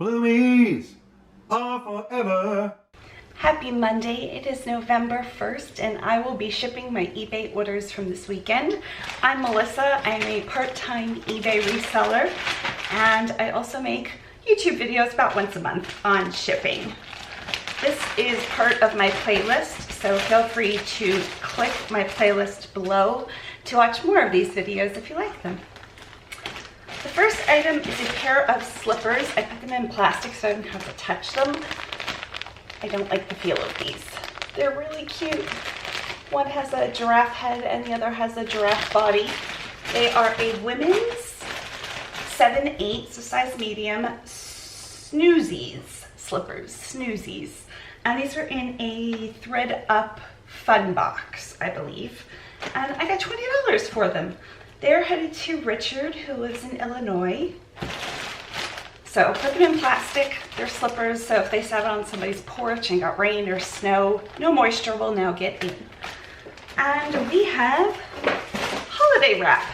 Please, are forever. Happy Monday. It is November 1st and I will be shipping my eBay orders from this weekend. I'm Melissa. I'm a part-time eBay reseller and I also make YouTube videos about once a month on shipping. This is part of my playlist, so feel free to click my playlist below to watch more of these videos if you like them. The first item is a pair of slippers. I put them in plastic so I don't have to touch them. I don't like the feel of these. They're really cute. One has a giraffe head and the other has a giraffe body. They are a women's 7/8, so size medium, snoozies, slippers, snoozies. And these are in a thread up fun box, I believe. And I got $20 for them. They're headed to Richard, who lives in Illinois. So put them in plastic. They're slippers, so if they sat on somebody's porch and got rain or snow, no moisture will now get in. And we have holiday wrap.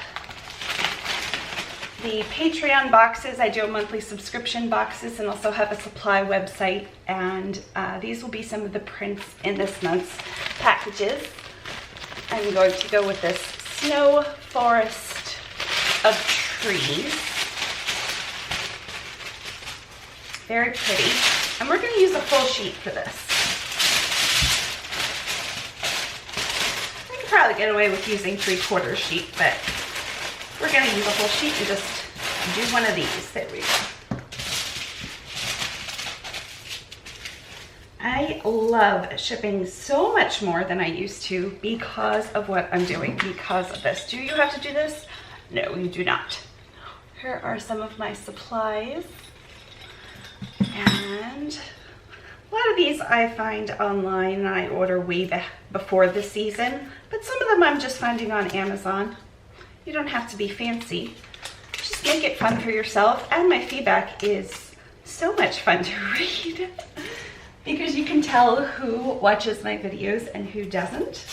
The Patreon boxes, I do monthly subscription boxes and also have a supply website. And these will be some of the prints in this month's packages. I'm going to go with this snow forest of trees. Very pretty. And we're going to use a full sheet for this. I could probably get away with using 3/4 sheet, but we're going to use a full sheet and just do one of these. There we go. I love shipping so much more than I used to because of what I'm doing, because of this. Do you have to do this? No, you do not. Here are some of my supplies. And a lot of these I find online and I order way before the season, but some of them I'm just finding on Amazon. You don't have to be fancy. Just make it fun for yourself. And my feedback is so much fun to read because you can tell who watches my videos and who doesn't.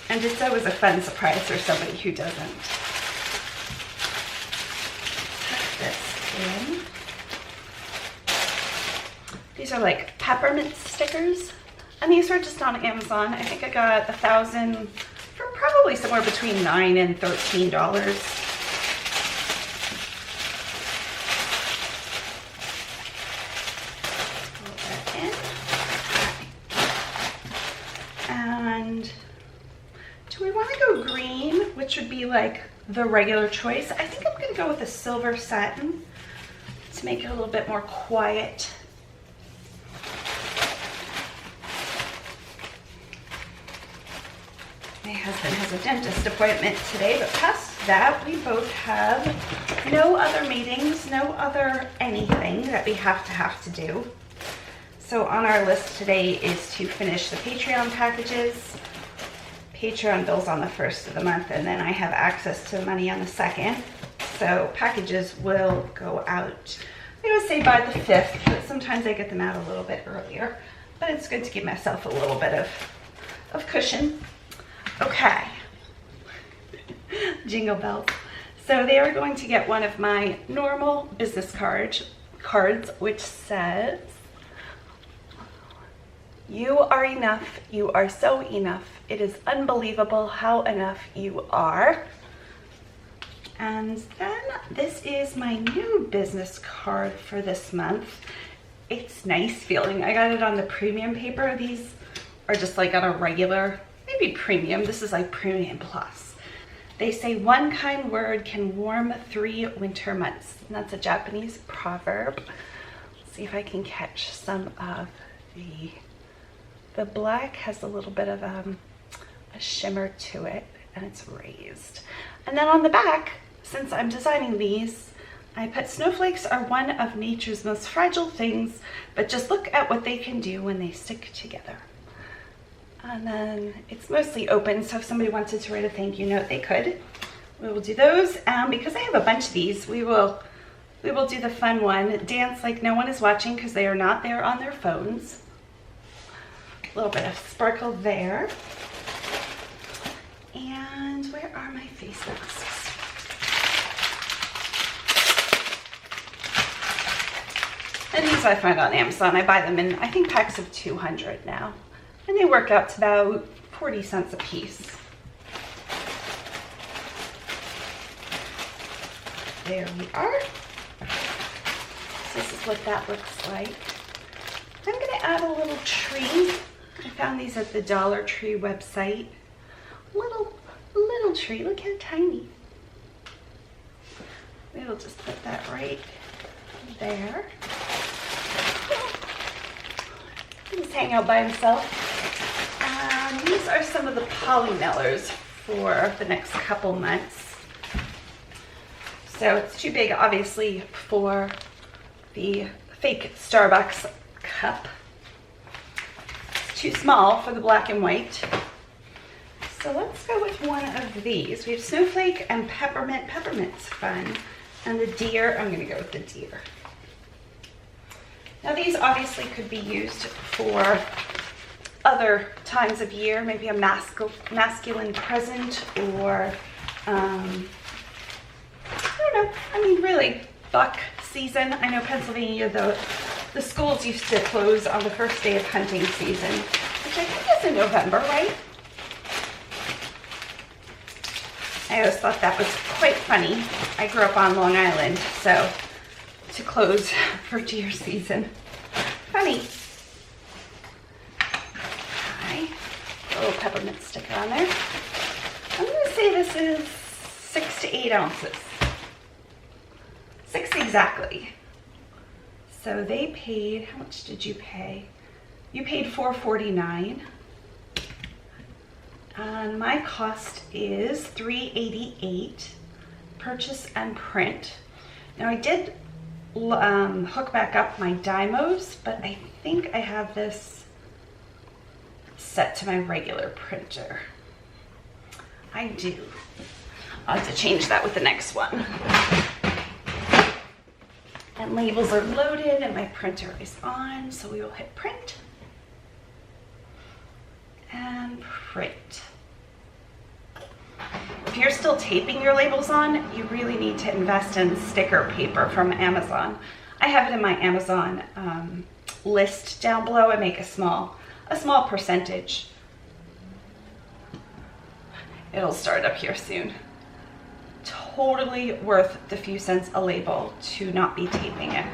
And it's always a fun surprise for somebody who doesn't. Tuck this in. These are like peppermint stickers, and these are just on Amazon. I think I got 1,000 for probably somewhere between $9 and $13. Pull that in. And do we want to go green, which would be like the regular choice? I think I'm going to go with a silver satin to make it a little bit more quiet. My husband has a dentist appointment today, but past that, we both have no other meetings, no other anything that we have to do. So on our list today is to finish the Patreon packages. Patreon bills on the 1st of the month, and then I have access to money on the 2nd. So packages will go out, I would say by the 5th, but sometimes I get them out a little bit earlier. But it's good to give myself a little bit of cushion. Okay, jingle bells. So they are going to get one of my normal business cards, which says, "You are enough. You are so enough. It is unbelievable how enough you are." And then this is my new business card for this month. It's nice feeling. I got it on the premium paper. These are just like on a regular, maybe premium. This is like premium plus. They say one kind word can warm 3 winter months. And that's a Japanese proverb. Let's see if I can catch some of the black has a little bit of a shimmer to it, and it's raised. And then on the back, since I'm designing these, I put snowflakes are one of nature's most fragile things, but just look at what they can do when they stick together. And then it's mostly open, so if somebody wanted to write a thank you note, they could. We will do those. Because I have a bunch of these, we will do the fun one, dance like no one is watching, because they are not there on their phones. A little bit of sparkle there. And where are my face masks? And these I find on Amazon. I buy them in, I think, packs of 200 now. And they work out to about 40 cents a piece. There we are. So this is what that looks like. I'm going to add a little tree. I found these at the Dollar Tree website. Little tree. Look how tiny. We'll just put that right there. Just hang out by himself. These are some of the polymelers for the next couple months. So it's too big, obviously, for the fake Starbucks cup. It's too small for the black and white. So let's go with one of these. We have snowflake and peppermint. Peppermint's fun. And the deer, I'm gonna go with the deer. Now these obviously could be used for other times of year, maybe a masculine present, or I don't know, I mean really, buck season. I know Pennsylvania, the schools used to close on the first day of hunting season, which I think is in November, right? I always thought that was quite funny. I grew up on Long Island, so to close for deer season. Funny. Okay. A little peppermint sticker on there. I'm going to say this is 6 to 8 ounces. 6 exactly. So they paid, how much did you pay? You paid $4.49. And my cost is $3.88, purchase and print. Now I did hook back up my Dymos, but I think I have this set to my regular printer. I do. I'll have to change that with the next one. And labels are loaded and my printer is on, so we will hit print. And print. If you're still taping your labels on, you really need to invest in sticker paper from Amazon. I have it in my Amazon list down below. I make a small percentage. It'll start up here soon. Totally worth the few cents a label to not be taping it.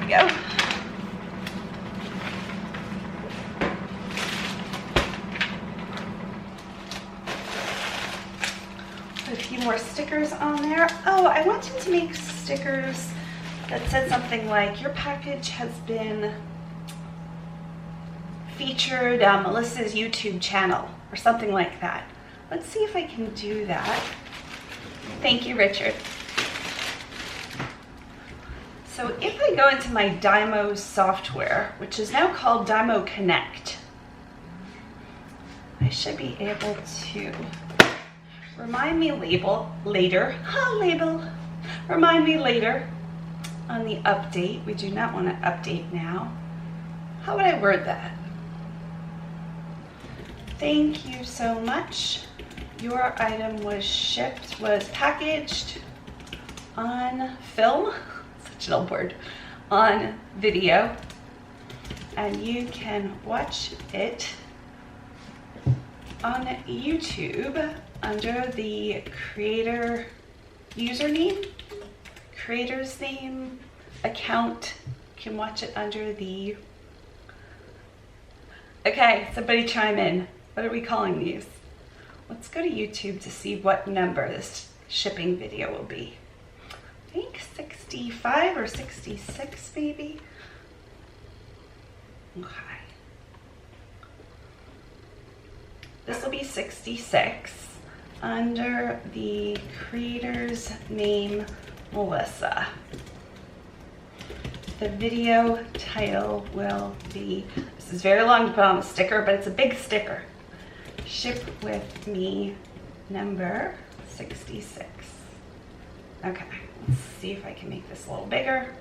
Go. Put a few more stickers on there. Oh, I wanted to make stickers that said something like, your package has been featured on Melissa's YouTube channel, or something like that. Let's see if I can do that. Thank you, Richard. So if I go into my Dymo software, which is now called Dymo Connect, I should be able to remind me later on the update. We do not want to update now. How would I word that? Thank you so much. Your item was packaged on film. Such an old word, on video, and you can watch it on YouTube under the creator username, creator's name, account. You can watch it under the, okay, somebody chime in. What are we calling these? Let's go to YouTube to see what number this shipping video will be. I think 65 or 66 maybe. Okay. This will be 66 under the creator's name, Mellissa. The video title will be, this is very long to put on the sticker, but it's a big sticker. Ship with me number 66. Okay. Let's see if I can make this a little bigger.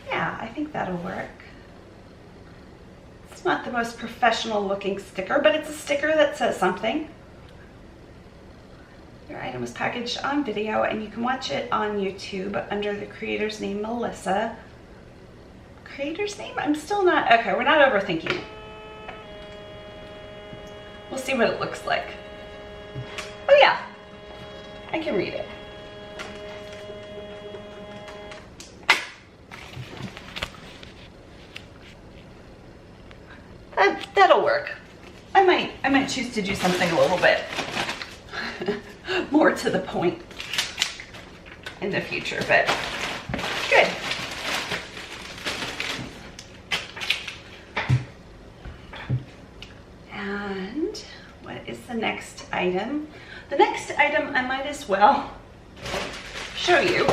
Yeah, I think that'll work. It's not the most professional looking sticker, but it's a sticker that says something. Your item was packaged on video and you can watch it on YouTube under the creator's name, Mellissa. Creator's name? I'm still not, okay, we're not overthinking it. We'll see what it looks like. Oh yeah, I can read it. That'll work. I might choose to do something a little bit more to the point in the future, but good. And what is the next item? The next item I might as well show you.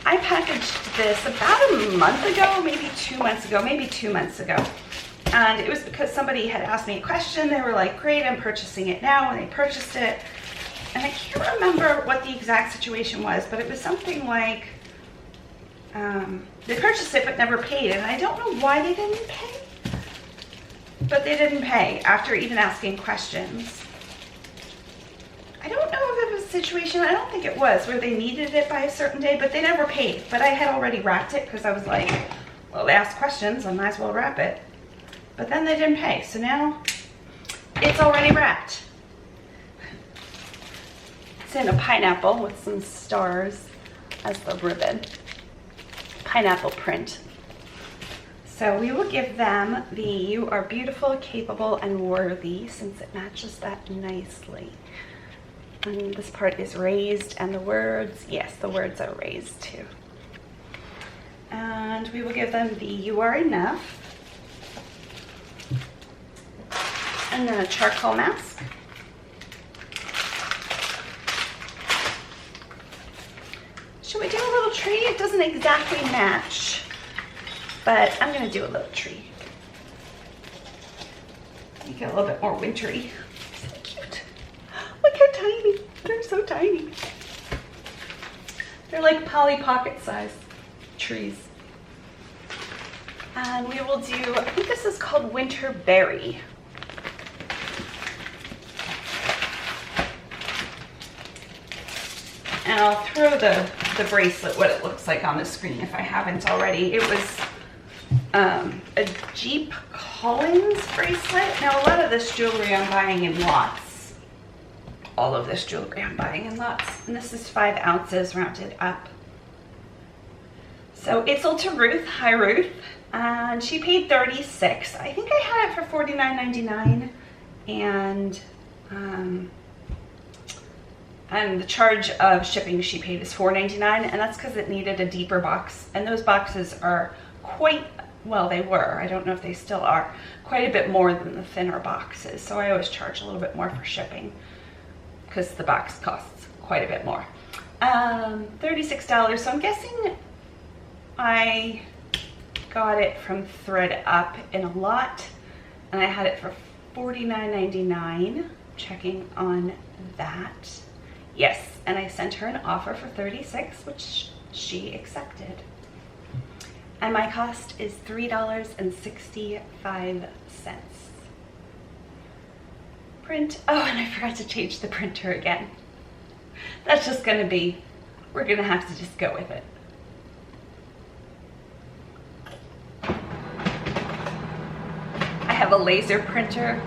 I packaged this about a month ago, maybe 2 months ago. And it was because somebody had asked me a question. They were like, great, I'm purchasing it now. And they purchased it. And I can't remember what the exact situation was, but it was something like they purchased it but never paid. And I don't know why they didn't pay. But they didn't pay after even asking questions. I don't know if it was a situation, I don't think it was, where they needed it by a certain day, but they never paid. But I had already wrapped it because I was like, well, they asked questions, I might as well wrap it. But then they didn't pay, so now it's already wrapped. It's in a pineapple with some stars as the ribbon. Pineapple print. So we will give them the "You are beautiful, capable, and worthy," since it matches that nicely. And this part is raised, and the words, yes, the words are raised too. And we will give them the "You are enough." And then a charcoal mask. Should we do a little tree? It doesn't exactly match, but I'm gonna do a little tree. Make it a little bit more wintry. So cute. Look how tiny. They're so tiny. They're like Polly Pocket size trees. And we will do, I think this is called Winter Berry. And I'll throw the bracelet, what it looks like on the screen if I haven't already. It was a Jeep Collins bracelet. Now a lot of this jewelry I'm buying in lots. All of this jewelry I'm buying in lots. And this is 5 ounces rounded up. So it's sold to Ruth. Hi Ruth. And she paid $36. I think I had it for $49.99. And the charge of shipping she paid is $4.99, and that's because it needed a deeper box. And those boxes are quite, well, they were, I don't know if they still are, quite a bit more than the thinner boxes. So I always charge a little bit more for shipping because the box costs quite a bit more. $36, so I'm guessing I got it from Thread Up in a lot, and I had it for $49.99. Checking on that. Yes, and I sent her an offer for $36, which she accepted. And my cost is $3.65. Print, oh, and I forgot to change the printer again. That's just gonna be, we're gonna have to just go with it. I have a laser printer.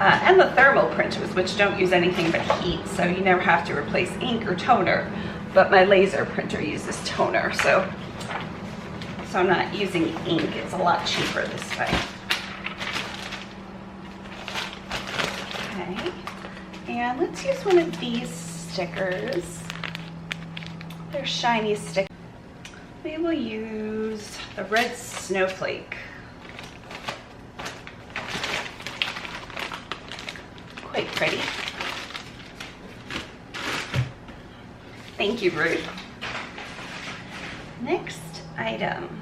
And the thermal printers, which don't use anything but heat, so you never have to replace ink or toner. But my laser printer uses toner, so I'm not using ink. It's a lot cheaper this way. Okay, and let's use one of these stickers. They're shiny stickers. We will use the red snowflake. Quite pretty. Thank you, Ruth. Next item.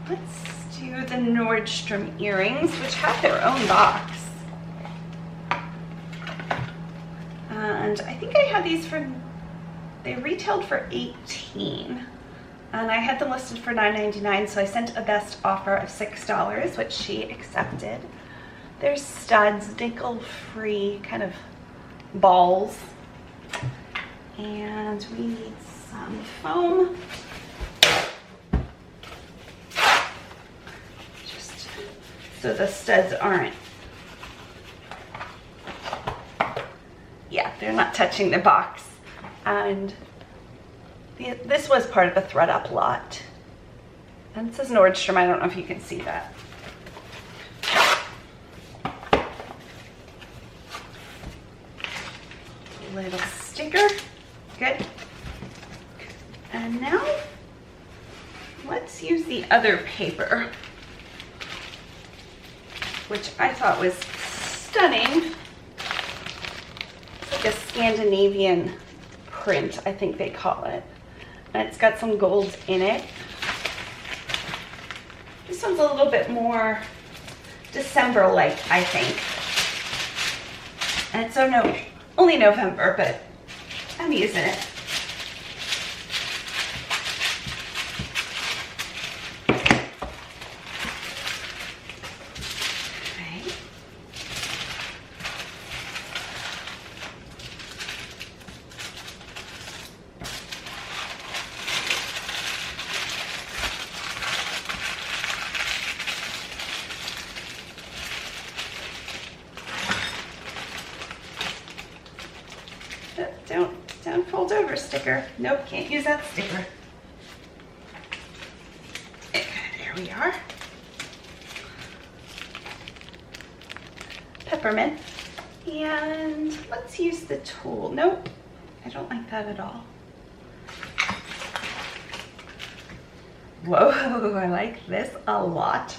Let's do the Nordstrom earrings, which have their own box. And I think I had these for, they retailed for $18. And I had them listed for $9.99, so I sent a best offer of $6, which she accepted. There's studs, nickel-free kind of balls. And we need some foam. Just so the studs aren't, yeah, they're not touching the box. And this was part of a thread up lot. And it says Nordstrom, I don't know if you can see that. Little sticker, good. And now, let's use the other paper, which I thought was stunning. It's like a Scandinavian print, I think they call it. And it's got some gold in it. This one's a little bit more December-like, I think. And it's only November, but I'm using it. Okay. Don't fold over, sticker. Nope, can't use that sticker. Okay, there we are. Peppermint. And let's use the tool. Nope, I don't like that at all. Whoa, I like this a lot.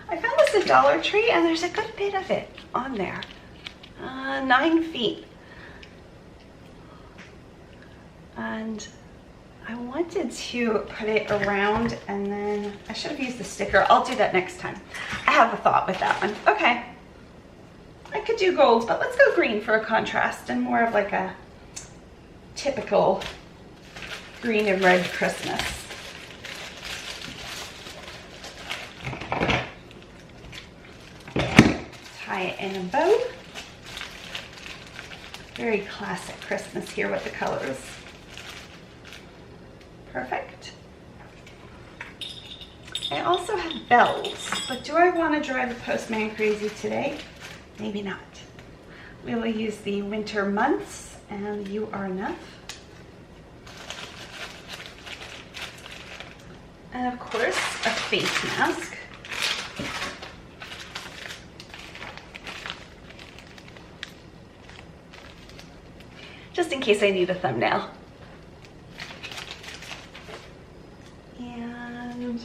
I found this at Dollar Tree and there's a good bit of it on there. 9 feet. And I wanted to put it around, and then I should have used the sticker. I'll do that next time. I have a thought with that one. Okay, I could do gold, but let's go green for a contrast and more of like a typical green and red Christmas. Tie it in a bow. Very classic Christmas here with the colors. Perfect. I also have bells, but do I want to drive the postman crazy today? Maybe not. We will use the winter months and You Are Enough. And of course, a face mask. Just in case I need a thumbnail. And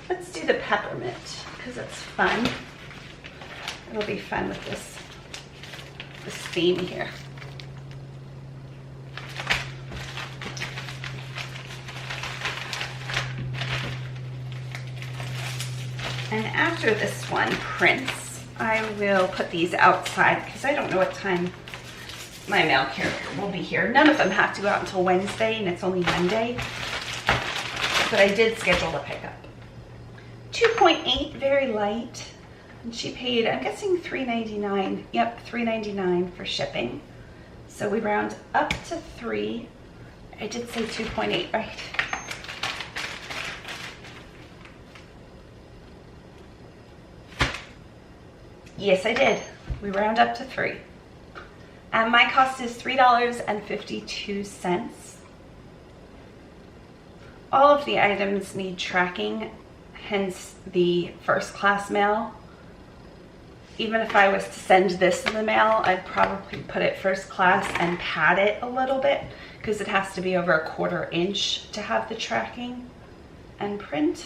let's do the peppermint because it's fun. It'll be fun with this theme here. And after this one prints, I will put these outside because I don't know what time my mail carrier will be here. None of them have to go out until Wednesday, and it's only Monday. But I did schedule the pickup. 2.8, very light. And she paid, I'm guessing $3.99. Yep, $3.99 for shipping. So we round up to 3. I did say 2.8, right? Yes, I did. We round up to 3. And my cost is $3.52. All of the items need tracking, hence the first class mail. Even if I was to send this in the mail, I'd probably put it first class and pad it a little bit because it has to be over a 1/4 inch to have the tracking and print.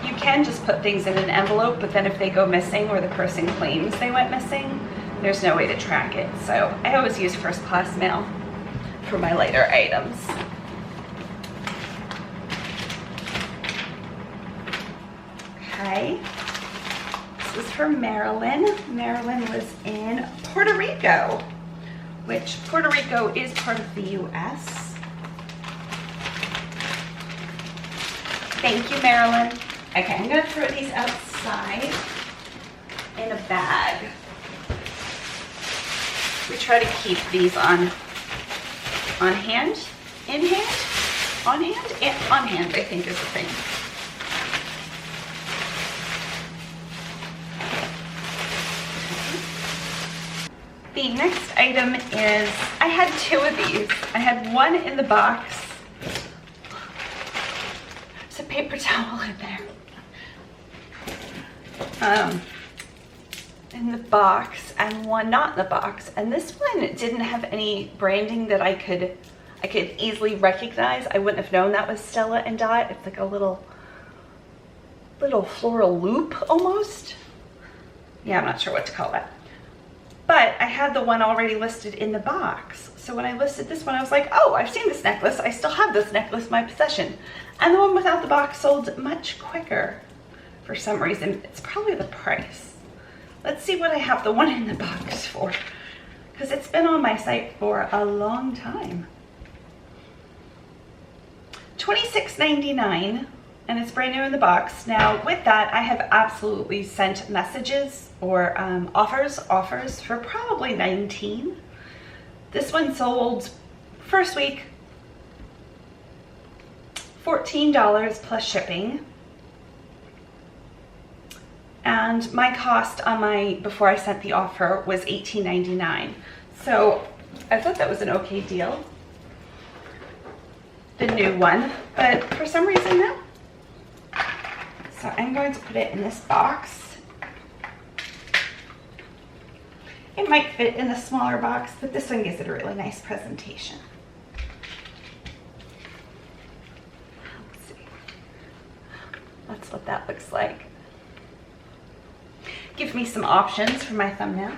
You can just put things in an envelope, but then if they go missing or the person claims they went missing, there's no way to track it. So I always use first class mail for my lighter items. Okay, this was for Marilyn. Marilyn was in Puerto Rico, which Puerto Rico is part of the US. Thank you, Marilyn. Okay, I'm gonna throw these outside in a bag. We try to keep these on hand, in hand, on hand, and on hand, I think is the thing. The next item is, I had two of these. I had one in the box. There's a paper towel in there. In the box, and one not in the box. And this one didn't have any branding that I could easily recognize. I wouldn't have known that was Stella and Dot. It's like a little floral loop almost. Yeah, I'm not sure what to call that. But I had the one already listed in the box. So when I listed this one, I was like, oh, I've seen this necklace. I still have this necklace in my possession. And the one without the box sold much quicker for some reason. It's probably the price. Let's see what I have the one in the box for, because it's been on my site for a long time. $26.99, and it's brand new in the box. Now with that, I have absolutely sent messages or offers for probably 19. This one sold first week $14 plus shipping. And my cost on my, before I sent the offer, was $18.99. So I thought that was an okay deal. The new one, but for some reason no. So I'm going to put it in this box. It might fit in the smaller box, but this one gives it a really nice presentation. Let's see. That's what that looks like. Give me some options for my thumbnail.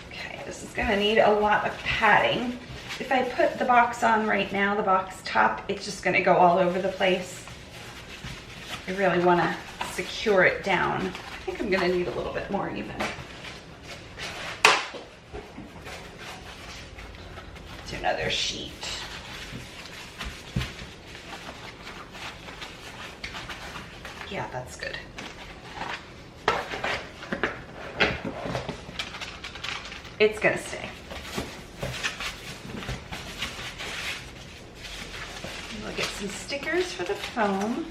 Okay, this is gonna need a lot of padding. If I put the box on right now, the box top, it's just gonna go all over the place. I really wanna secure it down. I think I'm gonna need a little bit more even. Do another sheet. Yeah, that's good. It's gonna stay. We'll get some stickers for the foam.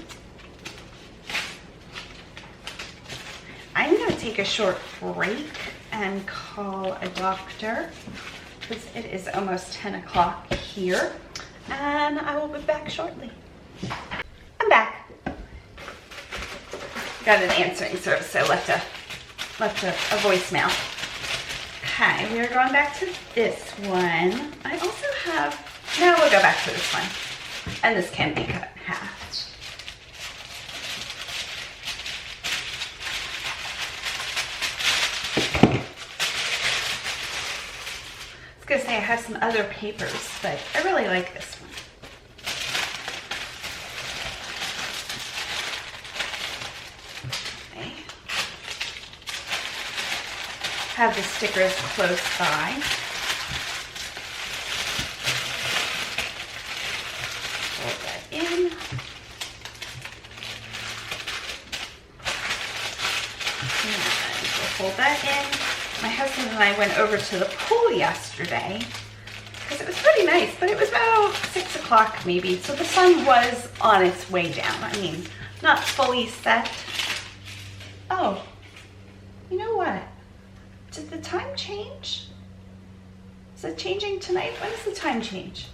I'm gonna take a short break and call a doctor because it is almost 10 o'clock here, and I will be back shortly. I'm back. Got an answering service, so I left a voicemail. Okay, we are going back to this one. I also have, no, we'll go back to this one. And this can be cut in half. I was gonna say I have some other papers, but I really like this one. Have the stickers close by. Fold that in. And we'll fold that in. My husband and I went over to the pool yesterday because it was pretty nice, but it was about 6 o'clock maybe, so the sun was on its way down. I mean, not fully set. Oh, you know what? Did the time change? Is it changing tonight? When does the time change?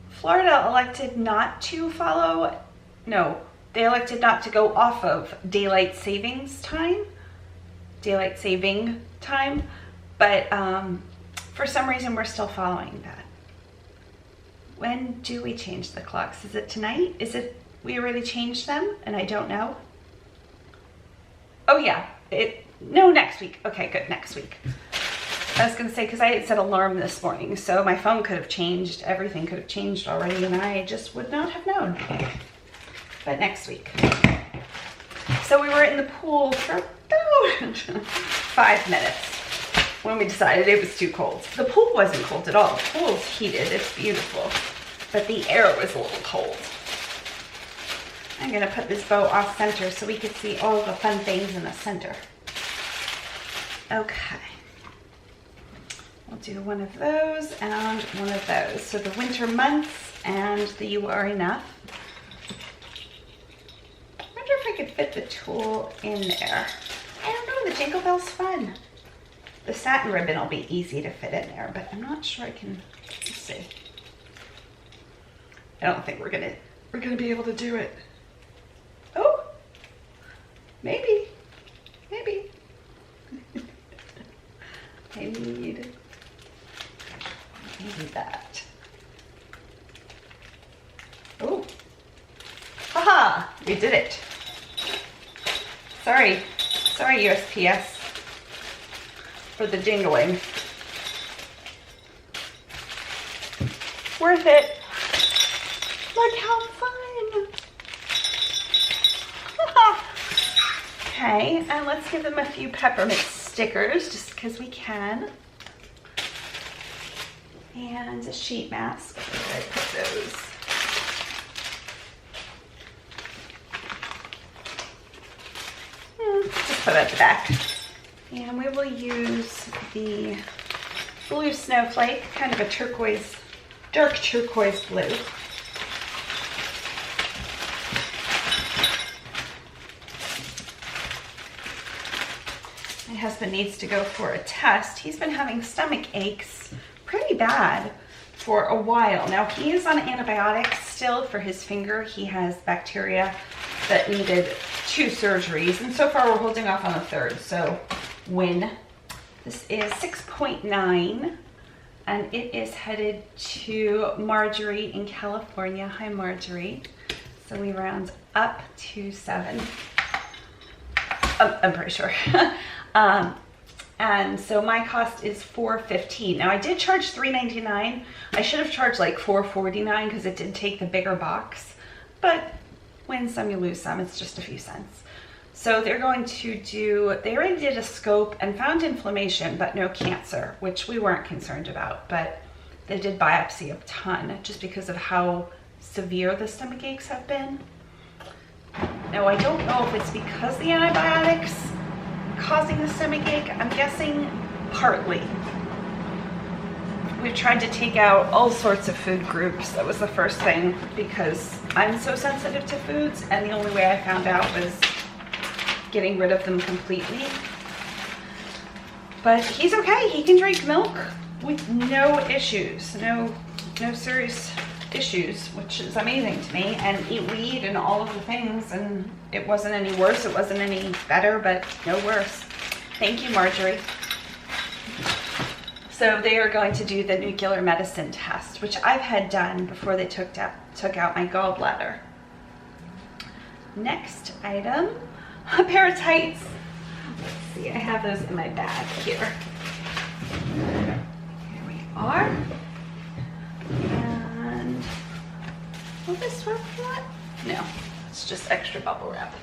Florida elected not to follow, no, they elected not to go off of daylight saving time, but for some reason we're still following that. When do we change the clocks? Is it tonight? Is it, we already changed them and I don't know? Oh yeah. No, next week. Okay, good, next week. I was gonna say, because I had set alarm this morning, so my phone could have changed, everything could have changed already, and I just would not have known. But next week. So we were in the pool for about about 5 minutes when we decided it was too cold. The pool wasn't cold at all. The pool's heated, it's beautiful, but the air was a little cold. I'm gonna put this bow off center so we can see all the fun things in the center. Okay. We'll do one of those and one of those. So the winter months and the You Are Enough. I wonder if I could fit the tulle in there. I don't know, the Jingle Bell's fun. The satin ribbon will be easy to fit in there, but I'm not sure I can, let's see. I don't think we're gonna be able to do it. Oh, maybe. I need that. Oh, haha, we did it. Sorry USPS for the jingling. Worth it. Look how fun. Okay, and let's give them a few peppermint stickers just because we can. And a sheet mask. Where did I put those? Just put it at the back. And we will use the blue snowflake, kind of a turquoise, dark turquoise blue. My husband needs to go for a test. He's been having stomach aches pretty bad for a while. Now he is on antibiotics still for his finger. He has bacteria that needed 2 surgeries, and so far we're holding off on the 3rd. So win. This is 6.9 and it is headed to Marjorie in California. Hi Marjorie. So we round up to 7. I'm pretty sure. And so my cost is $4.15. Now I did charge $3.99. I should have charged like $4.49 because it did take the bigger box, but win some, you lose some. It's just a few cents. So they're going to do, they already did a scope and found inflammation, but no cancer, which we weren't concerned about, but they did biopsy a ton just because of how severe the stomach aches have been. Now I don't know if it's because the antibiotics causing the stomach ache. I'm guessing partly. We've tried to take out all sorts of food groups. That was the first thing because I'm so sensitive to foods, and the only way I found out was getting rid of them completely. But he's okay. He can drink milk with no issues, no serious issues, which is amazing to me, and eat weed and all of the things, and it wasn't any worse, it wasn't any better, but no worse. Thank you, Marjorie. So they are going to do the nuclear medicine test, which I've had done before they took out my gallbladder. Next item, a pair of tights. Let's see, I have those in my bag here. Here we are. And will this work for that? No, it's just extra bubble wrap.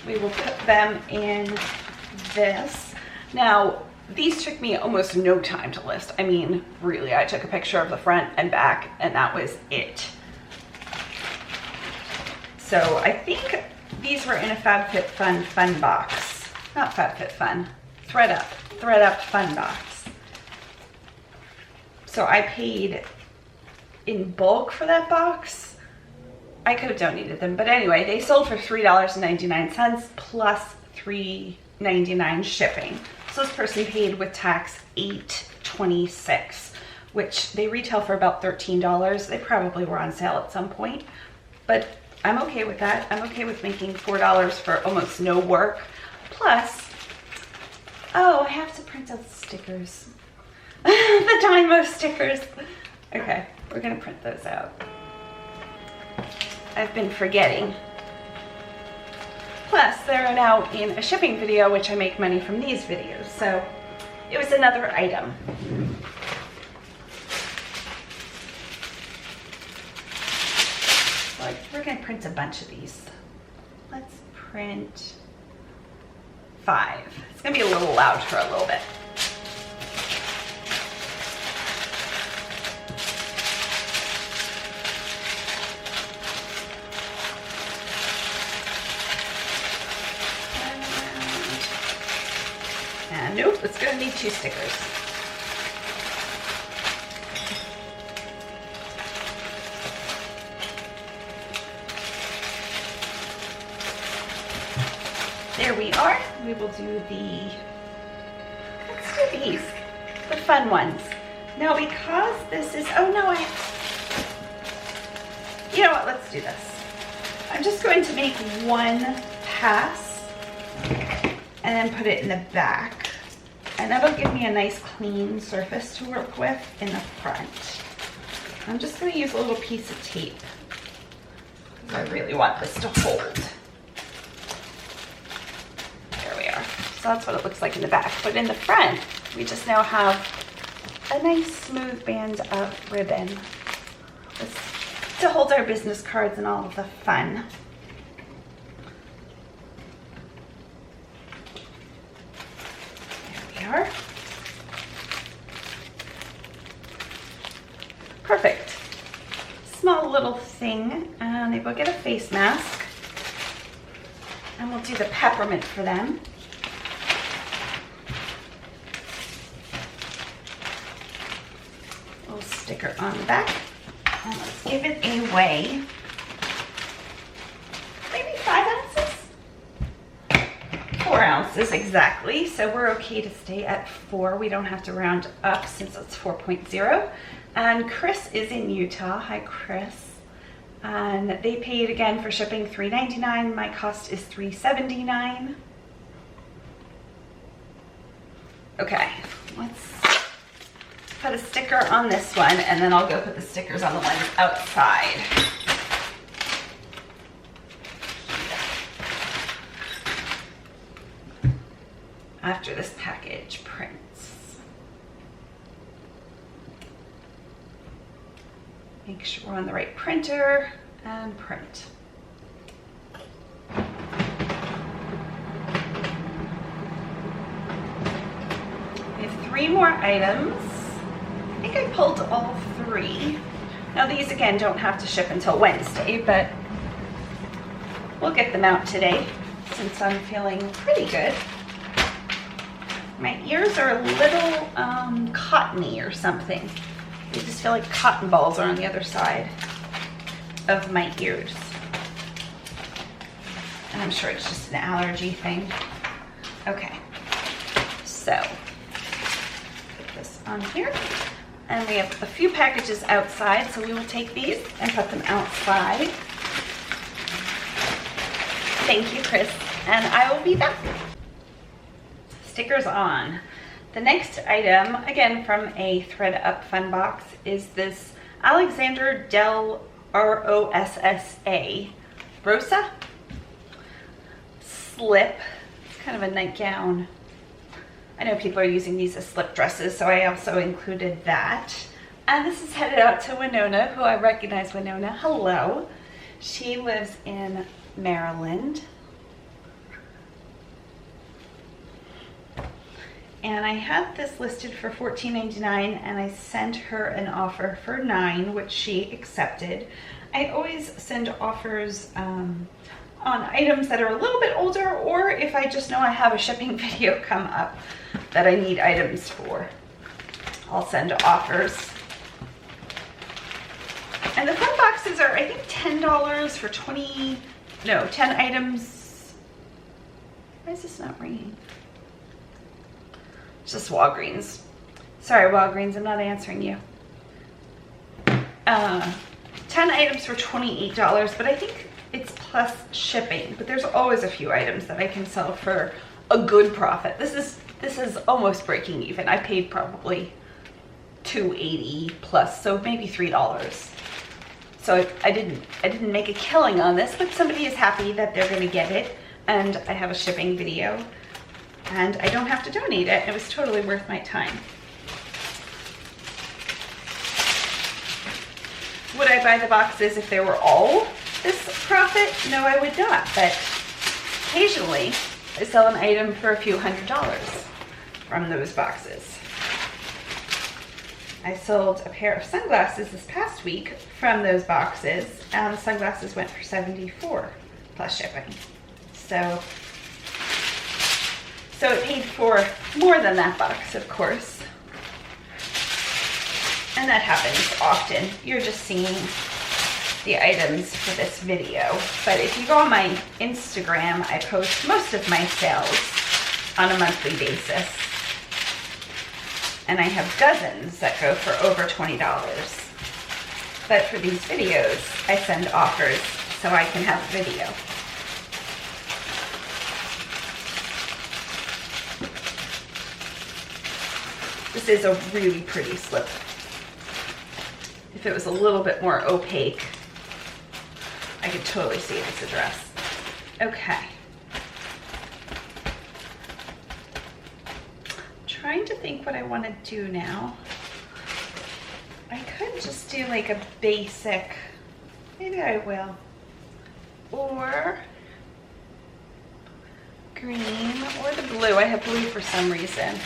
We will put them in this. Now, these took me almost no time to list. I mean, really, I took a picture of the front and back, and that was it. So I think these were in a FabFitFun fun box. Not FabFitFun, ThredUp fun box. So I paid in bulk for that box. I could have donated them, but anyway, they sold for $3.99 plus $3.99 shipping. So this person paid with tax $8.26, which they retail for about $13. They probably were on sale at some point, but I'm okay with that. I'm okay with making $4 for almost no work. Plus, oh, I have to print out the stickers. The Dymo stickers. Okay, we're gonna print those out. I've been forgetting. Plus, they're now in a shipping video, which I make money from these videos, so it was another item. Like, we're gonna print a bunch of these. Let's print 5. It's gonna be a little loud for a little bit. And nope, it's gonna need 2 stickers. There we are. We will do let's do these, the fun ones. Now because this is, oh no, you know what, let's do this. I'm just going to make 1 pass and then put it in the back. And that'll give me a nice clean surface to work with in the front. I'm just going to use a little piece of tape because I really want this to hold. So that's what it looks like in the back. But in the front, we just now have a nice smooth band of ribbon to hold our business cards and all of the fun. There we are. Perfect. Small little thing. And they will get a face mask. And we'll do the peppermint for them. Sticker on the back, and let's give it away. Maybe 5 ounces? 4 ounces exactly, so we're okay to stay at 4. We don't have to round up since it's 4.0. And Chris is in Utah. Hi, Chris. And they paid again for shipping $3.99. My cost is $3.79. Okay, let's put a sticker on this one, and then I'll go put the stickers on the ones outside. After this package prints. Make sure we're on the right printer and print. We have 3 more items. I think I pulled all 3. Now these again don't have to ship until Wednesday, but we'll get them out today since I'm feeling pretty good. My ears are a little cottony or something. I just feel like cotton balls are on the other side of my ears. And I'm sure it's just an allergy thing. Okay, so put this on here. And we have a few packages outside, so we will take these and put them outside. Thank you, Chris. And I will be back. Stickers on. The next item, again from a Thread Up Fun Box, is this Alexander Del Rossa slip. It's kind of a nightgown. I know people are using these as slip dresses, so I also included that. And this is headed out to Winona, who I recognize. Winona, hello. She lives in Maryland. And I had this listed for $14.99, and I sent her an offer for $9, which she accepted. I always send offers on items that are a little bit older, or if I just know I have a shipping video come up that I need items for, I'll send offers. And the fun boxes are, I think, $10 for 10 items. Why is this not ringing? It's just Walgreens. Sorry, Walgreens, I'm not answering you. 10 items for $28, but I think it's plus shipping. But there's always a few items that I can sell for a good profit. This is almost breaking even. I paid probably $2.80 plus, so maybe $3. So I didn't make a killing on this, but somebody is happy that they're going to get it, and I have a shipping video, and I don't have to donate it. It was totally worth my time. Would I buy the boxes if they were all this profit? No, I would not, but occasionally I sell an item for a few $100s from those boxes. I sold a pair of sunglasses this past week from those boxes, and the sunglasses went for $74 plus shipping. So it paid for more than that box, of course. And that happens often. You're just seeing the items for this video. But if you go on my Instagram, I post most of my sales on a monthly basis. And I have dozens that go for over $20. But for these videos, I send offers so I can have a video. This is a really pretty slip. If it was a little bit more opaque, I could totally see it as a dress. Okay. Trying to think what I want to do now. I could just do like a basic, maybe I will, or green or the blue. I have blue for some reason.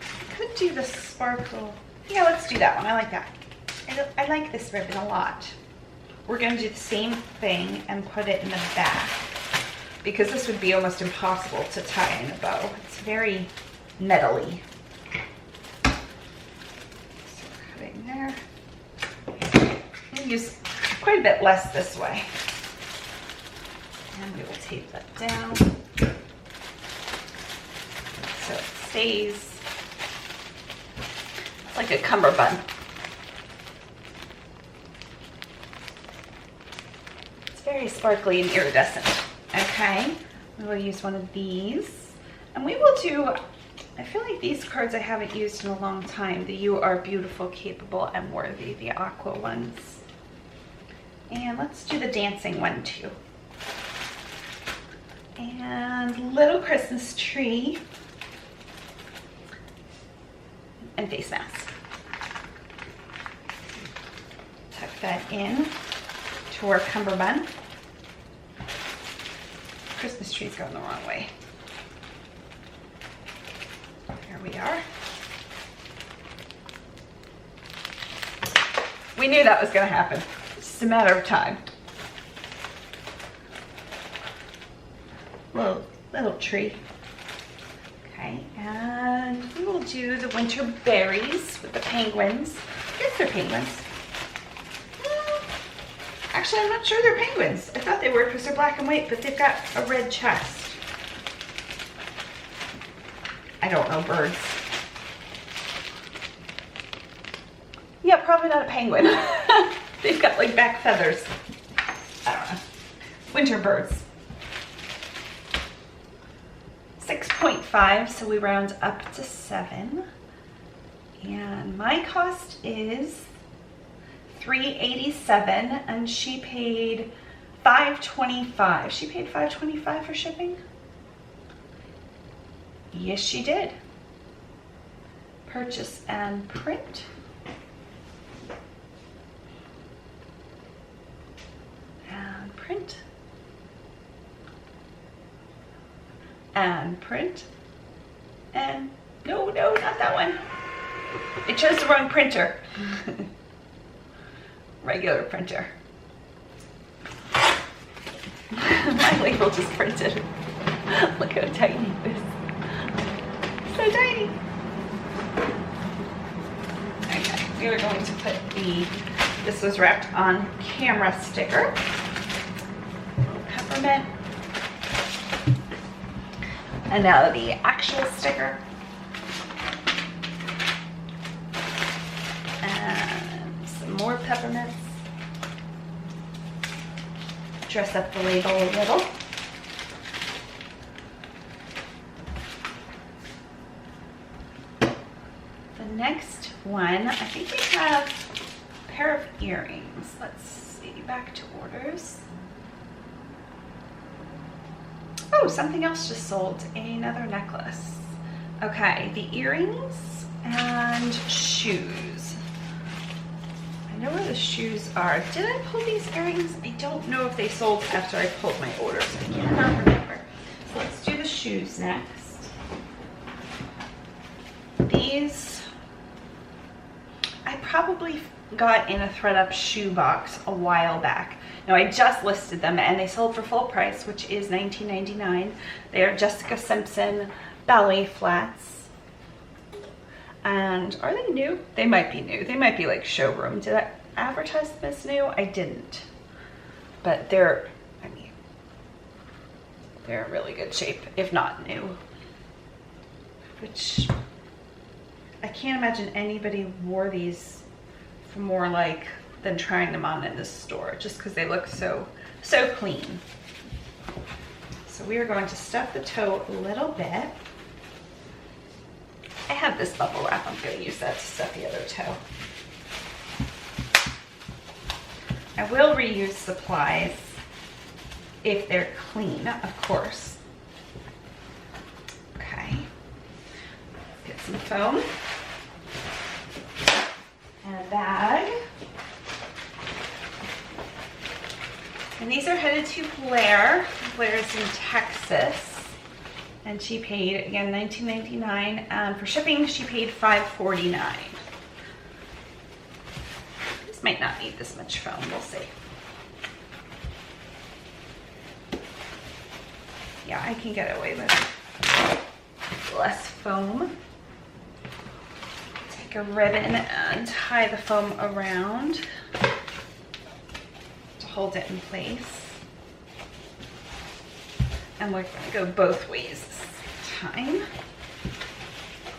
I could do the sparkle. Yeah, let's do that one. I like that. I like this ribbon a lot. We're going to do the same thing and put it in the back, because this would be almost impossible to tie in a bow. It's very metally. So we're cutting there. I'm going to use quite a bit less this way. And we will tape that down so it stays. It's like a cummerbund. It's very sparkly and iridescent. Okay, we will use one of these. And we will do, I feel like these cards I haven't used in a long time. The You Are Beautiful, Capable, and Worthy, the aqua ones. And let's do the dancing one too. And little Christmas tree. And face mask. Tuck that in to our cummerbund. Christmas tree's going the wrong way. Here we are. We knew that was going to happen. It's just a matter of time. Little tree. Okay, and we will do the winter berries with the penguins. Yes, they're penguins. Actually, I'm not sure they're penguins. I thought they were because they're black and white, but they've got a red chest. I don't know birds. Yeah, probably not a penguin. They've got like back feathers. I don't know. Winter birds. 6.5, so we round up to 7. And my cost is $387, and she paid $525. She paid $525 for shipping? Yes, she did. Purchase and print. And print. And print. And no, not that one. It chose the wrong printer. Regular printer. My label just printed. Look how tiny it is. So tiny. Okay, we are going to put this was wrapped on camera sticker. Peppermint. And now the actual sticker. And some more peppermints. Dress up the label a little. The next one, I think we have a pair of earrings. Let's see, back to orders. Oh, something else just sold, another necklace. Okay, the earrings and shoes. I know where the shoes are. Did I pull these earrings? I don't know if they sold after I pulled my orders. I cannot remember. So let's do the shoes next. These, I probably got in a ThredUp shoe box a while back. Now I just listed them and they sold for full price, which is $19.99. They are Jessica Simpson ballet flats. And are they new? They might be new. They might be like showroom. Did I advertise them as new? I didn't. But they're, I mean, they're in really good shape, if not new. Which, I can't imagine anybody wore these for more like than trying them on in the store, just because they look so clean. So we are going to stuff the toe a little bit. I have this bubble wrap. I'm going to use that to stuff the other toe. I will reuse supplies if they're clean, of course. Okay. Get some foam and a bag. And these are headed to Blair. Blair's in Texas. And she paid, again, $19.99. And for shipping, she paid $5.49. This might not need this much foam. We'll see. Yeah, I can get away with less foam. Take a ribbon and tie the foam around to hold it in place. And we're going to go both ways this time.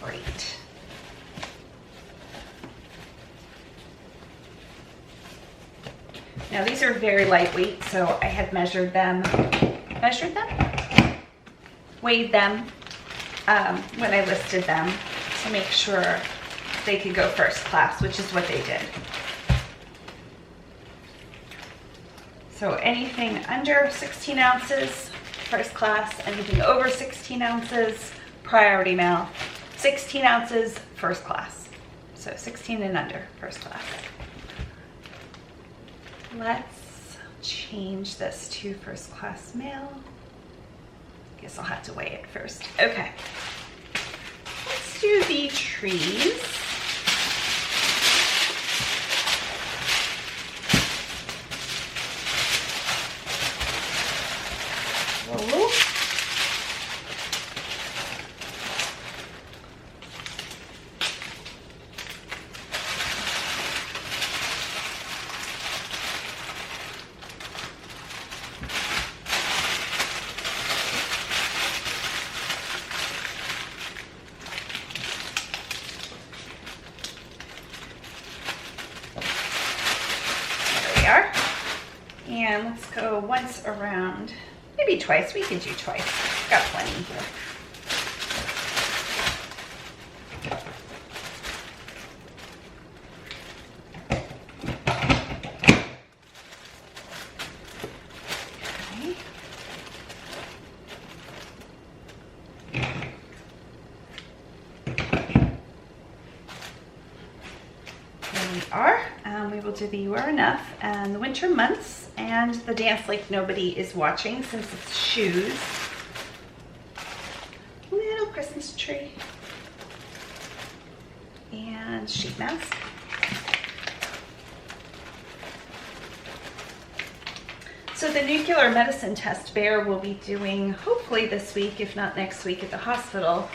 Great. Now these are very lightweight, so I had measured them, weighed them when I listed them to make sure they could go first class, which is what they did. So anything under 16 ounces, first class. Anything over 16 ounces, priority mail. 16 ounces, first class. So 16 and under, first class. Let's change this to first class mail. Guess I'll have to weigh it first. Okay. Let's do the trees. Whoa. And let's go once around, maybe twice. We could do twice. Got plenty here. We will do the You Are Enough and the winter months and the dance like nobody is watching since it's shoes. Little Christmas tree and sheet mask. So the nuclear medicine test Bear will be doing hopefully this week, if not next week, at the hospital.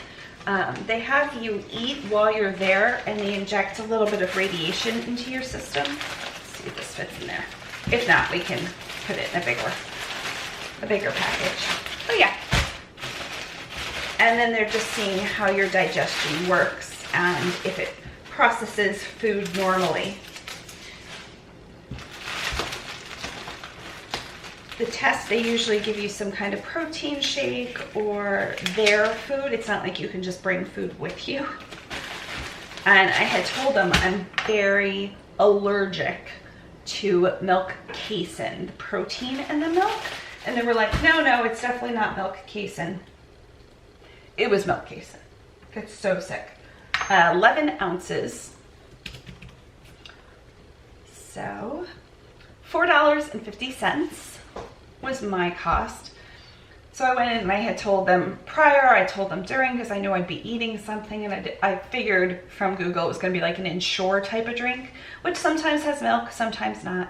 They have you eat while you're there and they inject a little bit of radiation into your system. Let's see if this fits in there. If not, we can put it in a bigger package. Oh yeah. And then they're just seeing how your digestion works and if it processes food normally. The test, they usually give you some kind of protein shake or their food. It's not like you can just bring food with you. And I had told them I'm very allergic to milk casein, the protein in the milk. And they were like, no, it's definitely not milk casein. It was milk casein. It's so sick. 11 ounces. So $4.50. Was my cost. So I went in and I had told them prior, I told them during, because I knew I'd be eating something, and I figured from Google it was going to be like an Ensure type of drink, which sometimes has milk, sometimes not.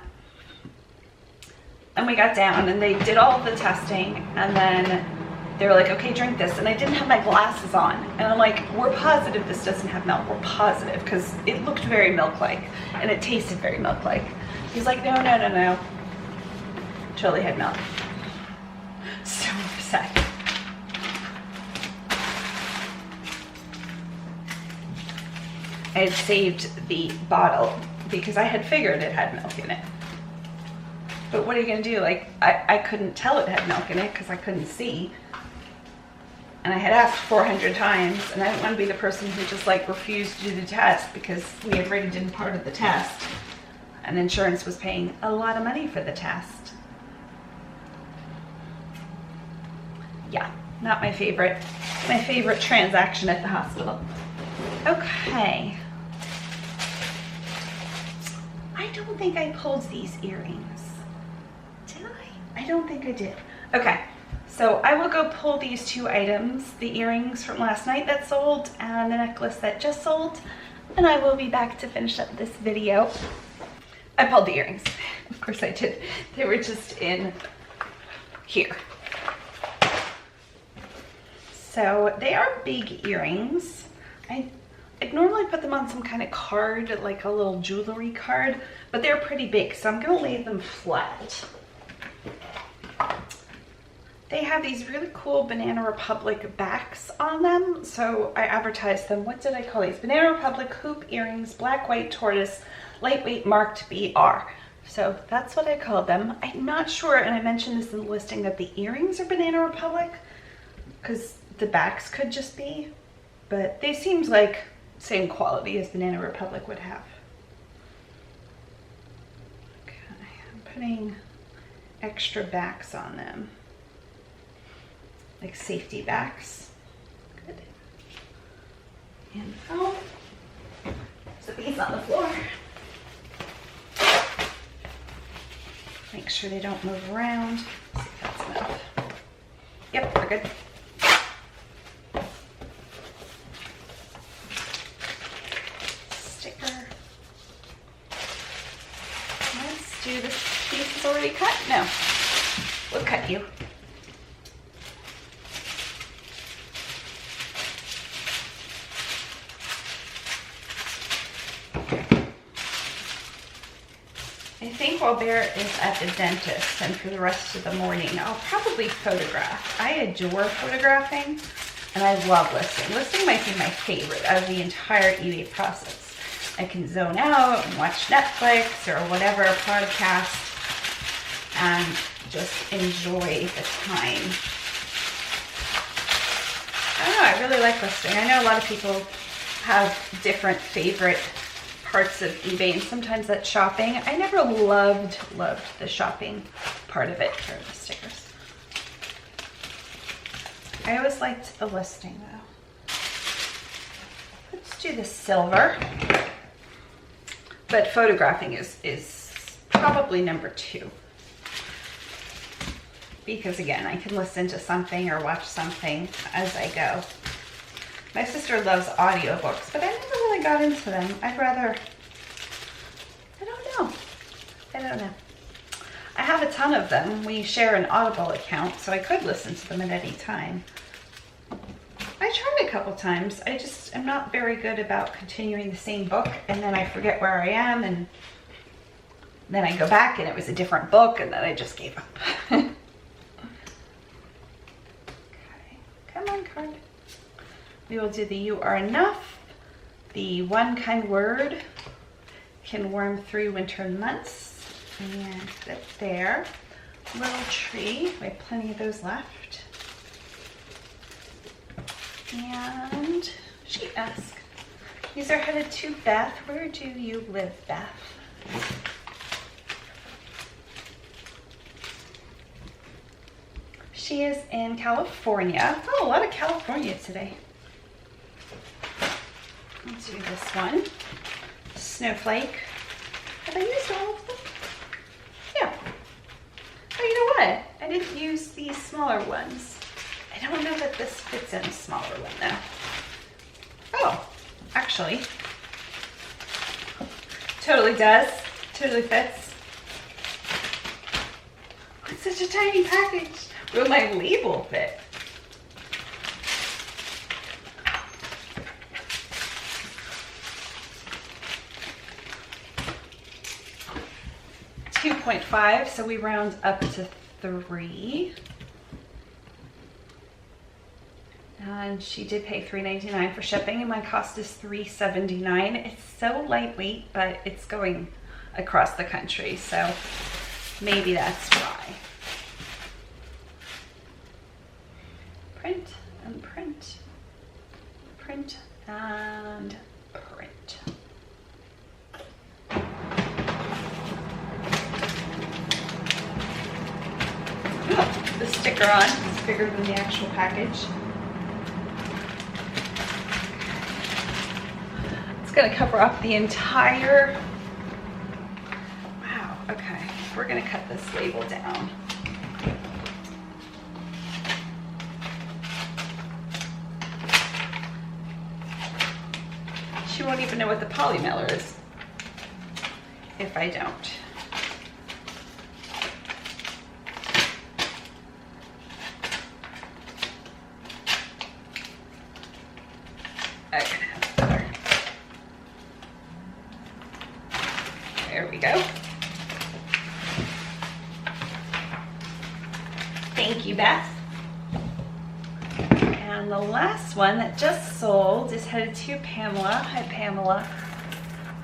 And we got down and they did all of the testing, and then they were like, okay, drink this. And I didn't have my glasses on. And I'm like, we're positive this doesn't have milk. We're positive, because it looked very milk-like and it tasted very milk-like. He's like, no, no, no, no. Totally had milk. So upset. I had saved the bottle because I had figured it had milk in it. But what are you gonna do? Like, I couldn't tell it had milk in it because I couldn't see. And I had asked 400 times, and I didn't want to be the person who just like refused to do the test because we had already done part of the test. And insurance was paying a lot of money for the test. Yeah, not my favorite transaction at the hospital. Okay. I don't think I pulled these earrings. Did I? I don't think I did. Okay, so I will go pull these two items, the earrings from last night that sold and the necklace that just sold, and I will be back to finish up this video. I pulled the earrings. Of course I did. They were just in here. So they are big earrings. I'd normally put them on some kind of card, like a little jewelry card, but they're pretty big, so I'm gonna lay them flat. They have these really cool Banana Republic backs on them, so I advertised them. What did I call these? Banana Republic hoop earrings, black, white, tortoise, lightweight, marked BR. So that's what I called them. I'm not sure, and I mentioned this in the listing, that the earrings are Banana Republic, because the backs could just be, but they seemed like same quality as Banana Republic would have. Okay, I'm putting extra backs on them, like safety backs. Good. And oh, so these on the floor. Make sure they don't move around. See if that's enough. Yep, we're good. This piece is already cut? No. We'll cut you. I think while Bear is at the dentist and for the rest of the morning, I'll probably photograph. I adore photographing and I love listing. Listing might be my favorite out of the entire eBay process. I can zone out and watch Netflix or whatever podcast and just enjoy the time. I don't know, I really like listing. I know a lot of people have different favorite parts of eBay, and sometimes that's shopping. I never loved the shopping part of it. Here are the stickers. I always liked the listing though. Let's do the silver. But photographing is probably number 2. Because again, I can listen to something or watch something as I go. My sister loves audiobooks, but I never really got into them. I'd rather, I don't know. I have a ton of them. We share an Audible account, so I could listen to them at any time. I tried a couple times. I just am not very good about continuing the same book, and then I forget where I am, and then I go back and it was a different book, and then I just gave up. Okay, come on, card. We will do the You Are Enough. The One Kind Word can warm through winter months, and put it there. Little Tree, we have plenty of those left. And she asked, these are headed to Beth. Where do you live, Beth? She is in California. Oh, a lot of California today. Let's do this one. Snowflake. Have I used all of them? Yeah. Oh, you know what? I didn't use these smaller ones. I don't know that this fits in a smaller one though. Oh, actually, totally does. Totally fits. It's such a tiny package. Will my label fit? $2.5, so we round up to 3. And she did pay $3.99 for shipping, and my cost is $3.79. It's so lightweight, but it's going across the country, so maybe that's why. Print and print, print and print. Oh, the sticker on is bigger than the actual package. It's going to cover up the entire. Wow, okay. We're going to cut this label down. She won't even know what the poly mailer is if I don't. Okay, that's better. There we go. Thank you, Beth. And the last one that just sold is headed to Pamela. Hi, Pamela.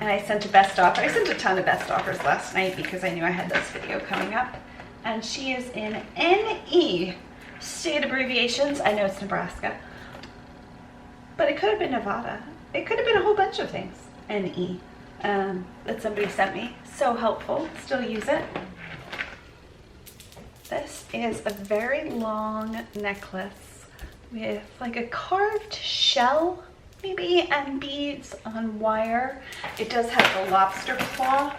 And I sent a best offer. I sent a ton of best offers last night because I knew I had this video coming up. And she is in NE, state abbreviations. I know it's Nebraska, but it could have been Nevada. It could have been a whole bunch of things. NE that somebody sent me. So helpful. Still use it. This is a very long necklace with like a carved shell maybe and beads on wire. It does have a lobster claw,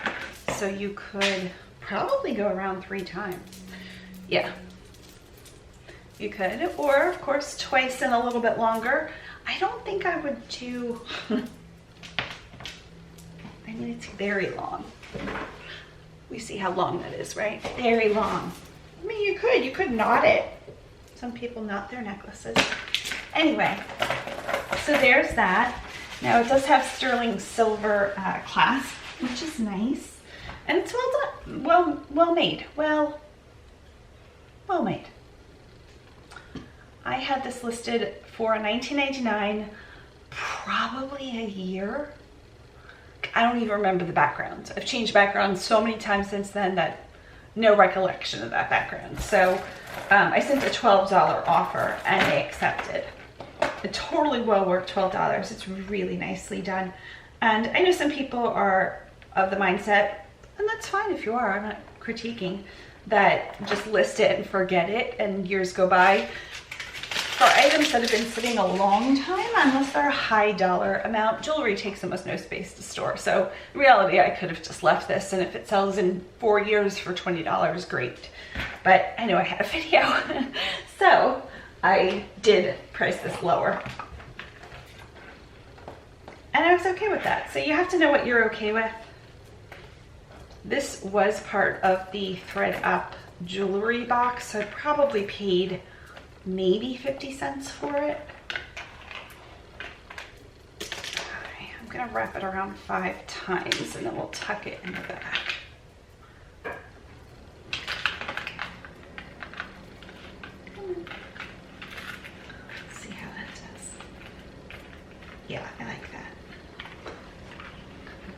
so you could probably go around 3 times. Yeah, you could, or of course twice and a little bit longer. I don't think I would do I mean, it's very long. We see how long that is, right? Very long. I mean, you could knot it. Some people knot their necklaces. Anyway, so there's that. Now it does have sterling silver clasp, which is nice. And it's well done, well made. Well made. I had this listed for $19.99, probably a year. I don't even remember the background. I've changed backgrounds so many times since then that no recollection of that background. So I sent a $12 offer and they accepted. A totally well worth $12. It's really nicely done. And I know some people are of the mindset, and that's fine if you are, I'm not critiquing, that just list it and forget it and years go by. For items that have been sitting a long time, unless they're a high dollar amount, jewelry takes almost no space to store. So in reality, I could have just left this, and if it sells in 4 years for $20, great. But I know I had a video, so I did price this lower. And I was okay with that. So you have to know what you're okay with. This was part of the Thread Up jewelry box, so I probably paid maybe 50 cents for it. Okay, I'm gonna wrap it around 5 times and then we'll tuck it in the back. Let's see how that does. Yeah, I like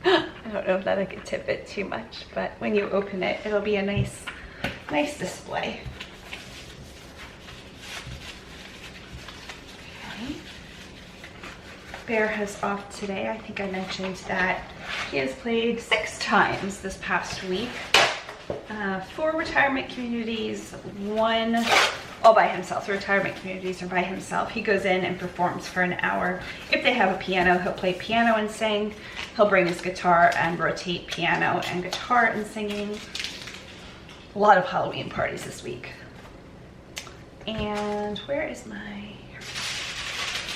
that. I don't know if that I could tip it too much, but when you open it, it'll be a nice display. Bear has off today. I think I mentioned that he has played 6 times this past week. 4 retirement communities, 1 all by himself. The retirement communities are by himself. He goes in and performs for an hour. If they have a piano, he'll play piano and sing. He'll bring his guitar and rotate piano and guitar and singing. a lot of Halloween parties this week. And where is my,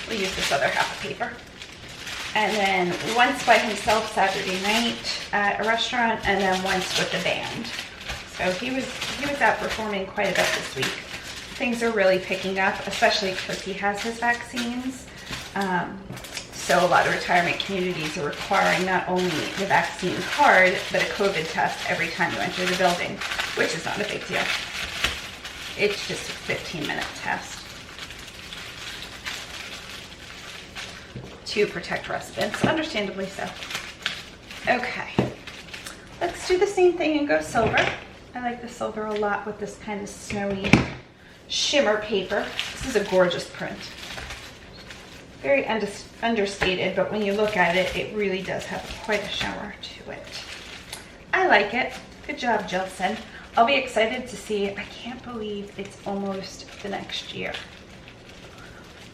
we'll use this other half of paper. And then once by himself Saturday night at a restaurant, and then once with the band. So he was out performing quite a bit this week. Things are really picking up, especially because he has his vaccines. So a lot of retirement communities are requiring not only the vaccine card, but a COVID test every time you enter the building, which is not a big deal. It's just a 15-minute test to protect residents, understandably so. Okay, let's do the same thing and go silver. I like the silver a lot with this kind of snowy shimmer paper. This is a gorgeous print. Very understated, but when you look at it, it really does have quite a shimmer to it. I like it. Good job, Jilson. I'll be excited to see. I can't believe it's almost the next year.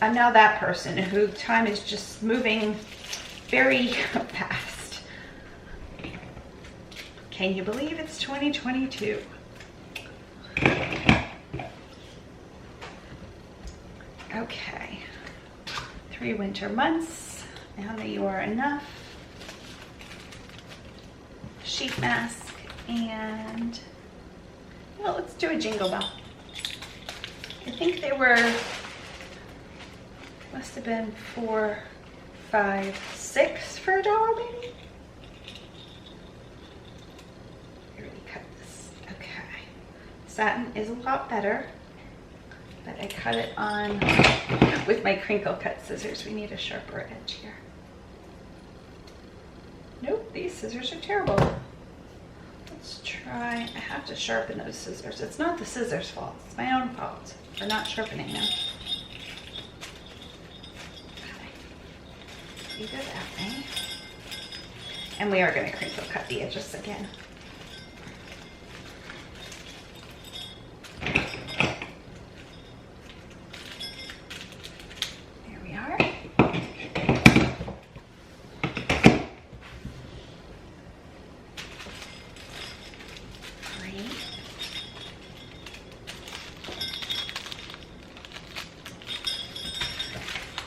I'm now that person who time is just moving very fast. Can you believe it's 2022? Okay. 3 winter months. Now that you are enough. Sheet mask and, well, let's do a jingle bell. I think they were, must have been 4, 5, 6 for $1 maybe. I already cut this. Okay. Satin is a lot better, but I cut it on with my crinkle cut scissors. We need a sharper edge here. Nope, these scissors are terrible. Let's try, I have to sharpen those scissors. It's not the scissors' fault, it's my own fault for not sharpening them. Okay, either that way. And we are gonna crinkle cut the edges again.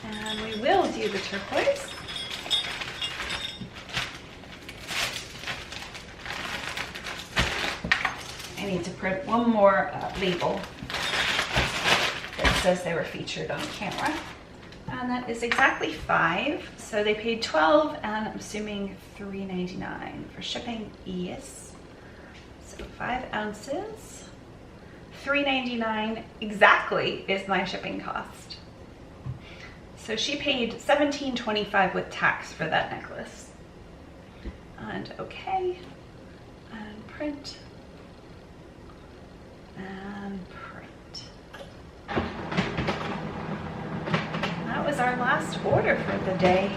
And we will do the turquoise. I need to print one more label that says they were featured on camera. And that is exactly 5. So they paid $12 and I'm assuming $3.99 for shipping. Yes. So 5 ounces. $3.99 exactly is my shipping cost. So she paid $17.25 with tax for that necklace. And okay, and print, and print. That was our last order for the day.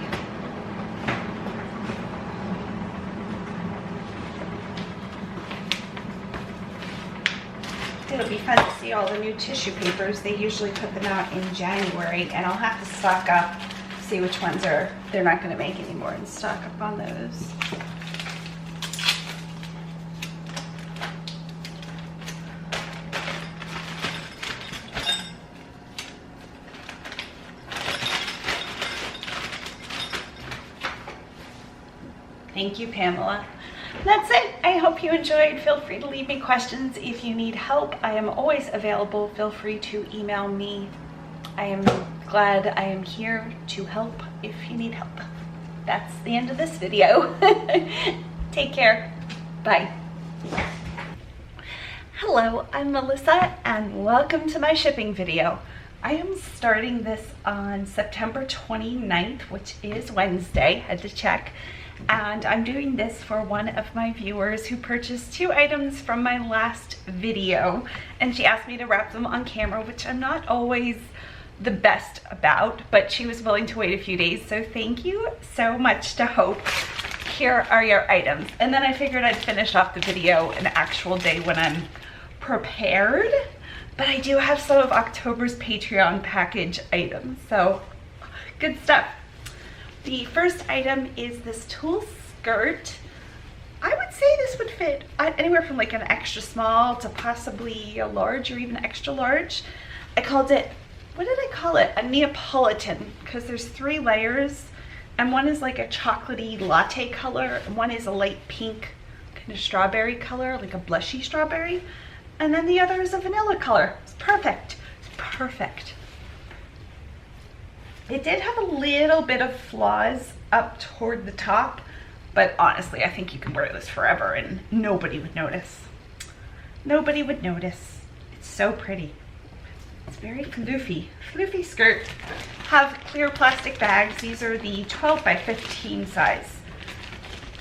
It'll be fun to see all the new tissue papers. They usually put them out in January, and I'll have to stock up, see which ones they're not going to make anymore, and stock up on those. Thank you, Pamela. That's it. I hope you enjoyed. Feel free to leave me questions if you need help. I am always available. Feel free to email me. I am glad I am here to help if you need help. That's the end of this video. Take care. Bye. Hello, I'm Melissa and welcome to my shipping video. I am starting this on September 29th, which is Wednesday. Had to check. And I'm doing this for one of my viewers who purchased 2 items from my last video, and she asked me to wrap them on camera, which I'm not always the best about, but she was willing to wait a few days, so thank you so much to Hope. Here are your items. And then I figured I'd finish off the video an actual day when I'm prepared, but I do have some of October's Patreon package items, so good stuff. The first item is this tulle skirt. I would say this would fit anywhere from like an extra small to possibly a large or even extra large. I called it, what did I call it? A Neapolitan, because there's 3 layers, and one is like a chocolatey latte color, and one is a light pink kind of strawberry color, like a blushy strawberry, and then the other is a vanilla color. It's perfect. It's perfect. It did have a little bit of flaws up toward the top, but honestly, I think you can wear this forever and nobody would notice. Nobody would notice. It's so pretty. It's very floofy. Floofy skirt. Have clear plastic bags. These are the 12 by 15 size.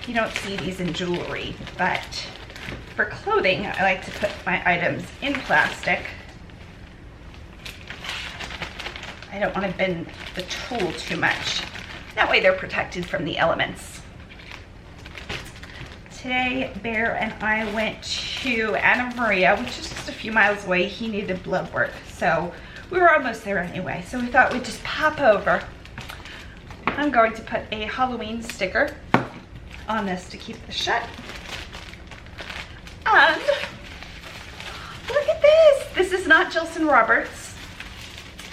You don't see these in jewelry, but for clothing, I like to put my items in plastic. I don't want to bend the tool too much. That way they're protected from the elements. Today, Bear and I went to Anna Maria, which is just a few miles away. He needed blood work, so we were almost there anyway. So we thought we'd just pop over. I'm going to put a Halloween sticker on this to keep this shut. And look at this. This is not Jilson Roberts,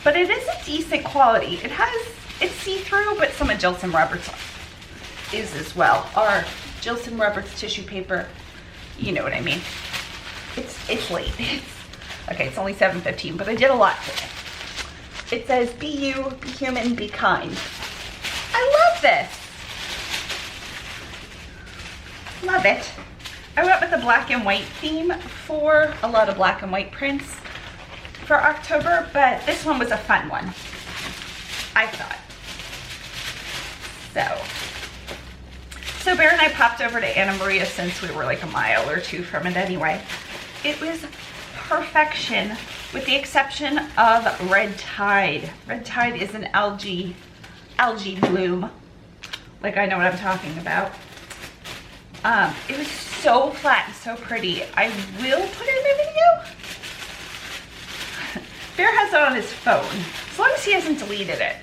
but it is a decent quality. It's see-through, but some of Jilson Roberts is as well. Our Jilson Roberts tissue paper, you know what I mean. It's late. Okay, it's only 7:15, but I did a lot today. It says, be you, be human, be kind. I love this. Love it. I went with a black and white theme for a lot of black and white prints for October, but this one was a fun one, I thought. So Bear and I popped over to Anna Maria since we were like a mile or 2 from it anyway. It was perfection with the exception of Red Tide. Red Tide is an algae bloom. Like, I know what I'm talking about. It was so flat and so pretty. I will put it in a video. Bear has it on his phone, as long as he hasn't deleted it.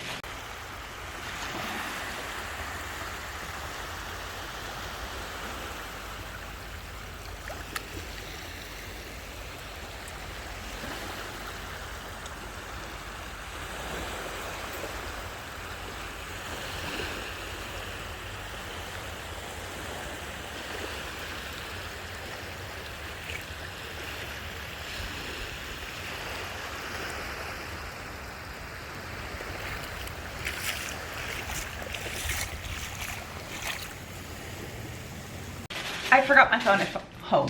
I forgot my phone at home.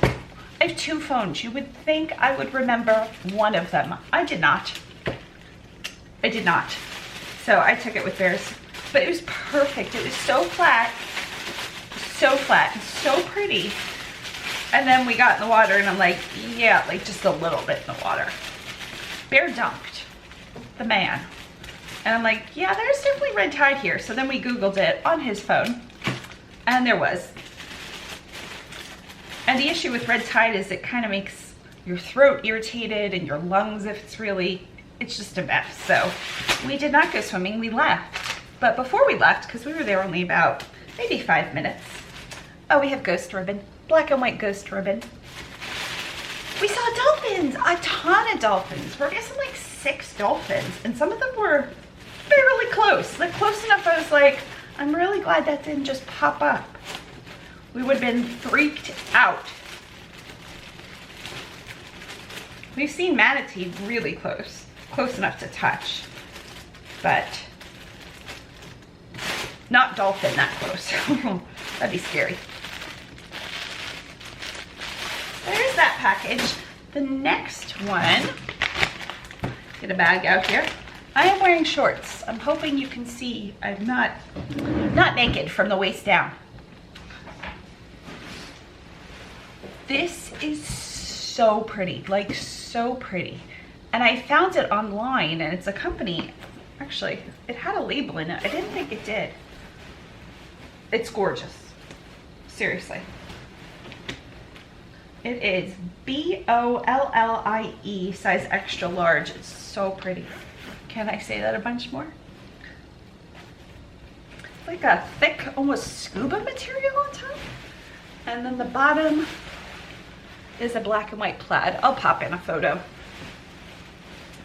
I have 2 phones. You would think I would remember one of them. I did not. I did not. So I took it with Bear's. But it was perfect. It was so flat and so pretty. And then we got in the water and I'm like, yeah, like just a little bit in the water. Bear dunked, the man. And I'm like, yeah, there's definitely Red Tide here. So then we Googled it on his phone and there was. And the issue with Red Tide is it kind of makes your throat irritated and your lungs if it's just a mess. So we did not go swimming, we left. But before we left, because we were there only about maybe 5 minutes. Oh, we have ghost ribbon, black and white ghost ribbon. We saw dolphins, a ton of dolphins. We're guessing like 6 dolphins, and some of them were fairly close. Like close enough I was like, I'm really glad that didn't just pop up. We would have been freaked out. We've seen manatee really close enough to touch, but not dolphin that close. That'd be scary. There's that package. The next one, get a bag out here. I am wearing shorts. I'm hoping you can see I'm not naked from the waist down. This is so pretty, like so pretty. And I found it online and it's a company, actually, it had a label in it. I didn't think it did. It's gorgeous, seriously. It is B-O-L-L-I-E, size extra large. It's so pretty. Can I say that a bunch more? Like a thick, almost scuba material on top. And then the bottom is a black and white plaid. I'll pop in a photo.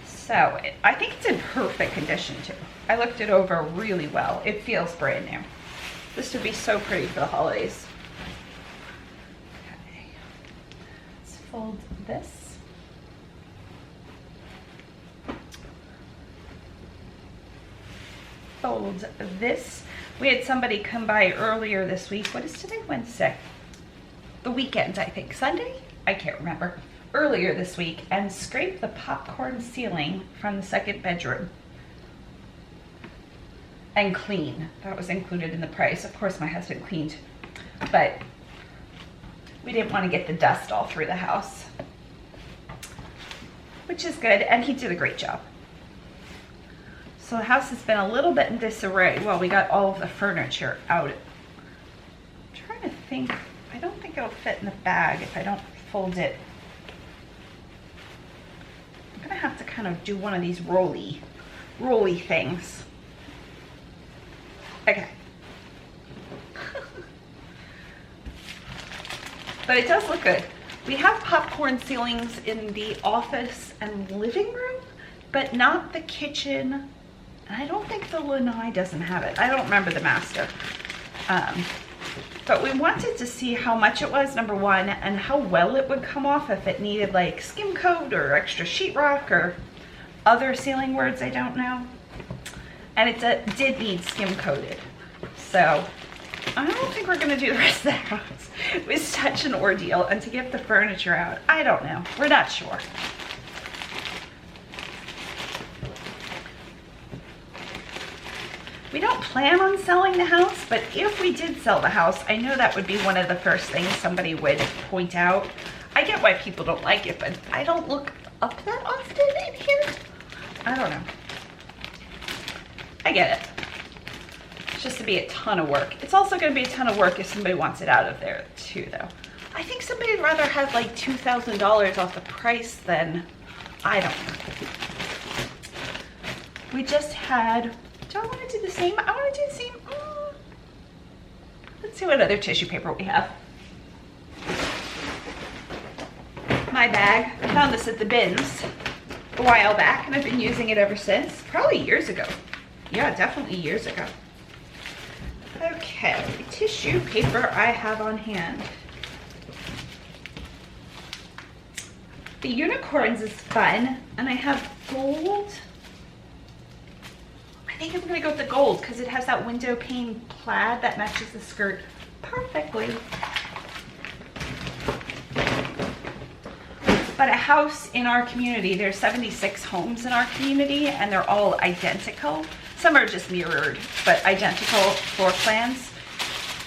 So I think it's in perfect condition too. I looked it over really well. It feels brand new. This would be so pretty for the holidays. Okay. Let's fold this. Fold this. We had somebody come by earlier this week. What is today? Wednesday. The weekend, I think. Sunday? I can't remember. Earlier this week, and scrape the popcorn ceiling from the second bedroom and clean. That was included in the price. Of course my husband cleaned, but we didn't want to get the dust all through the house, which is good, and he did a great job. So the house has been a little bit in disarray. Well, we got all of the furniture out. I'm trying to think. I don't think it'll fit in the bag if I don't fold it. I'm gonna have to kind of do one of these rolly things. Okay. But it does look good. We have popcorn ceilings in the office and living room, but not the kitchen. And I don't think the lanai doesn't have it. I don't remember the master. But we wanted to see how much it was, number one, and how well it would come off if it needed like skim coat or extra sheetrock or other ceiling words I don't know. And it did need skim coated. So I don't think we're gonna do the rest of the house. It was such an ordeal, and to get the furniture out, I don't know, we're not sure. We don't plan on selling the house, but if we did sell the house, I know that would be one of the first things somebody would point out. I get why people don't like it, but I don't look up that often in here. I don't know. I get it. It's just to be a ton of work. It's also going to be a ton of work if somebody wants it out of there too, though. I think somebody'd rather have like $2,000 off the price than, I don't know. We just had, do I want to do the same? I want to do the same. Let's see what other tissue paper we have. My bag, I found this at the bins a while back, and I've been using it ever since. Probably years ago. Yeah, definitely years ago. Okay, tissue paper I have on hand. The unicorns is fun, and I have gold. I think I'm gonna go with the gold because it has that window pane plaid that matches the skirt perfectly. But a house in our community, there's 76 homes in our community, and they're all identical. Some are just mirrored, but identical floor plans.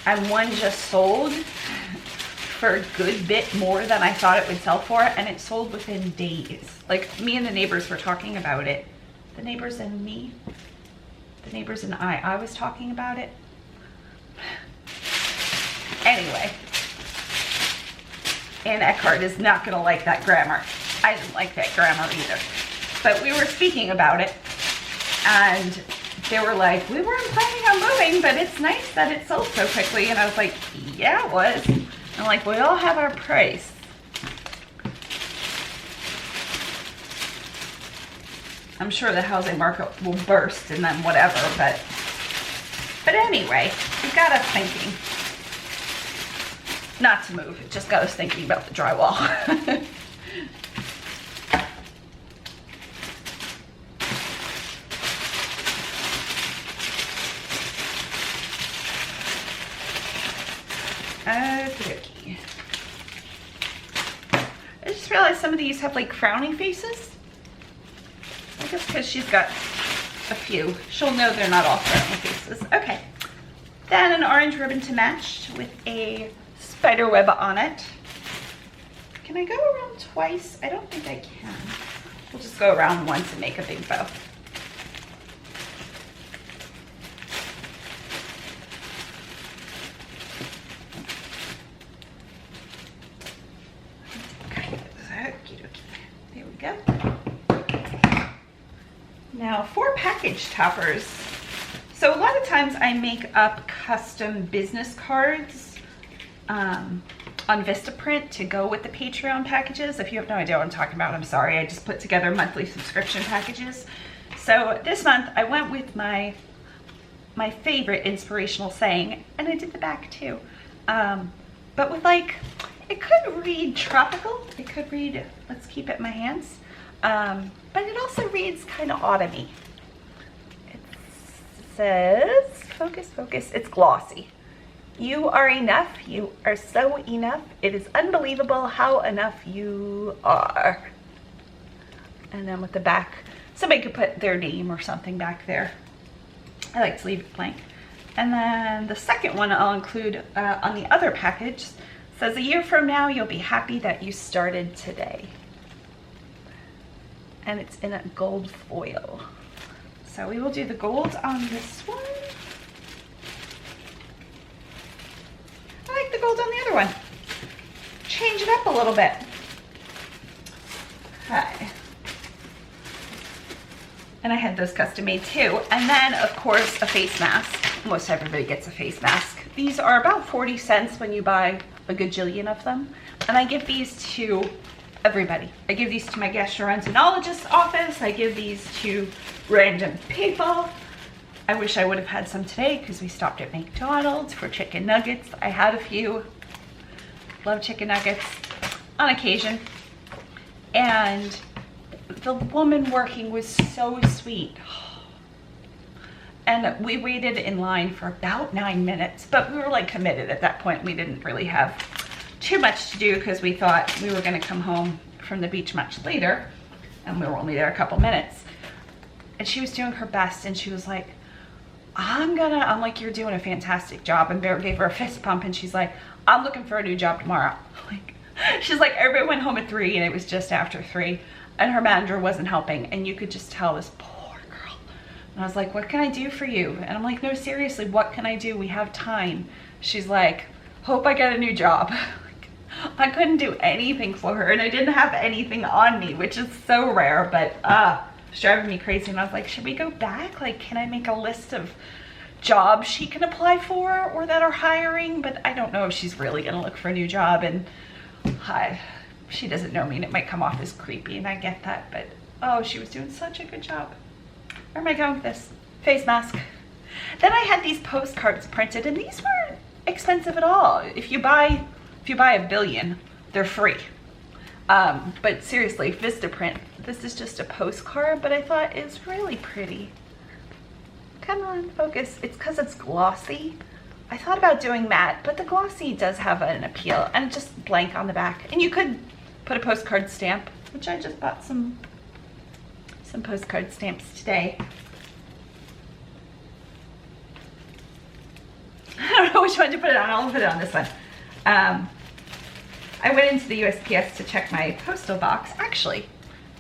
And one just sold for a good bit more than I thought it would sell for, and it sold within days. Like, me and the neighbors were talking about it. The neighbors and me. The neighbors and I was talking about it. Anyway. Ann Eckhart is not gonna like that grammar. I didn't like that grammar either. But we were speaking about it, and they were like, we weren't planning on moving, but it's nice that it sold so quickly. And I was like, yeah, it was. And I'm like, we all have our price. I'm sure the housing market will burst and then whatever, but anyway, it got us thinking. Not to move, it just got us thinking about the drywall. Okay. I just realized some of these have like frowny faces. I guess because she's got a few. She'll know they're not all frowny faces. Okay. Then an orange ribbon to match with a spider web on it. Can I go around twice? I don't think I can. We'll just go around once and make a big bow. There we go. Now for package toppers. So a lot of times I make up custom business cards on Vistaprint to go with the Patreon packages. If you have no idea what I'm talking about, I'm sorry. I just put together monthly subscription packages. So this month I went with my favorite inspirational saying, and I did the back too. But with like, it could read tropical. It could read, let's keep it in my hands. But it also reads kind of autumny. It says, focus, focus, it's glossy. You are enough. You are so enough. It is unbelievable how enough you are. And then with the back, somebody could put their name or something back there. I like to leave it blank. And then the second one I'll include on the other package says, a year from now, you'll be happy that you started today. And it's in a gold foil. So we will do the gold on this one. I like the gold on the other one. Change it up a little bit. Okay. And I had those custom made too. And then of course a face mask. Most everybody gets a face mask. These are about 40 cents when you buy a gajillion of them. And I give these to everybody. I give these to my gastroenterologist's office. I give these to random people. I wish I would have had some today because we stopped at McDonald's for chicken nuggets. I had a few. Love chicken nuggets on occasion. And the woman working was so sweet. And we waited in line for about 9 minutes, but we were like committed at that point. We didn't really have too much to do because we thought we were gonna come home from the beach much later, and we were only there a couple minutes. And she was doing her best, and she was like, I'm like, you're doing a fantastic job. And Bear gave her a fist pump, and she's like, I'm looking for a new job tomorrow. Like, she's like, everybody went home at 3, and it was just after 3, and her manager wasn't helping, and you could just tell this poor girl. And I was like, what can I do for you? And I'm like, no, seriously, what can I do? We have time. She's like, hope I get a new job. I couldn't do anything for her, and I didn't have anything on me, which is so rare, but it's driving me crazy. And I was like, should we go back? Like, can I make a list of jobs she can apply for or that are hiring? But I don't know if she's really gonna look for a new job, and she doesn't know me, and it might come off as creepy, and I get that, but oh, she was doing such a good job. Where am I going with this? Face mask. Then I had these postcards printed, and these weren't expensive at all. If you buy a billion, they're free. But seriously, Vistaprint, this is just a postcard, but I thought it's really pretty. Come on, focus. It's because it's glossy. I thought about doing matte, but the glossy does have an appeal, and just blank on the back. And you could put a postcard stamp, which I just bought some postcard stamps today. I don't know which one to put it on. I'll put it on this one. I went into the USPS to check my postal box. Actually,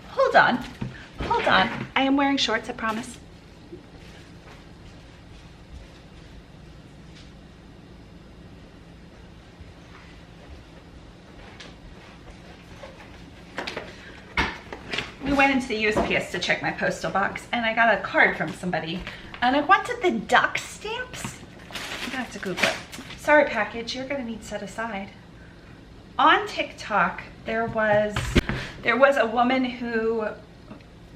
hold on. I am wearing shorts, I promise. We went into the USPS to check my postal box, and I got a card from somebody, and I wanted the duck stamps. I'm gonna have to Google it. Sorry, package, you're gonna need set aside. On TikTok, there was a woman who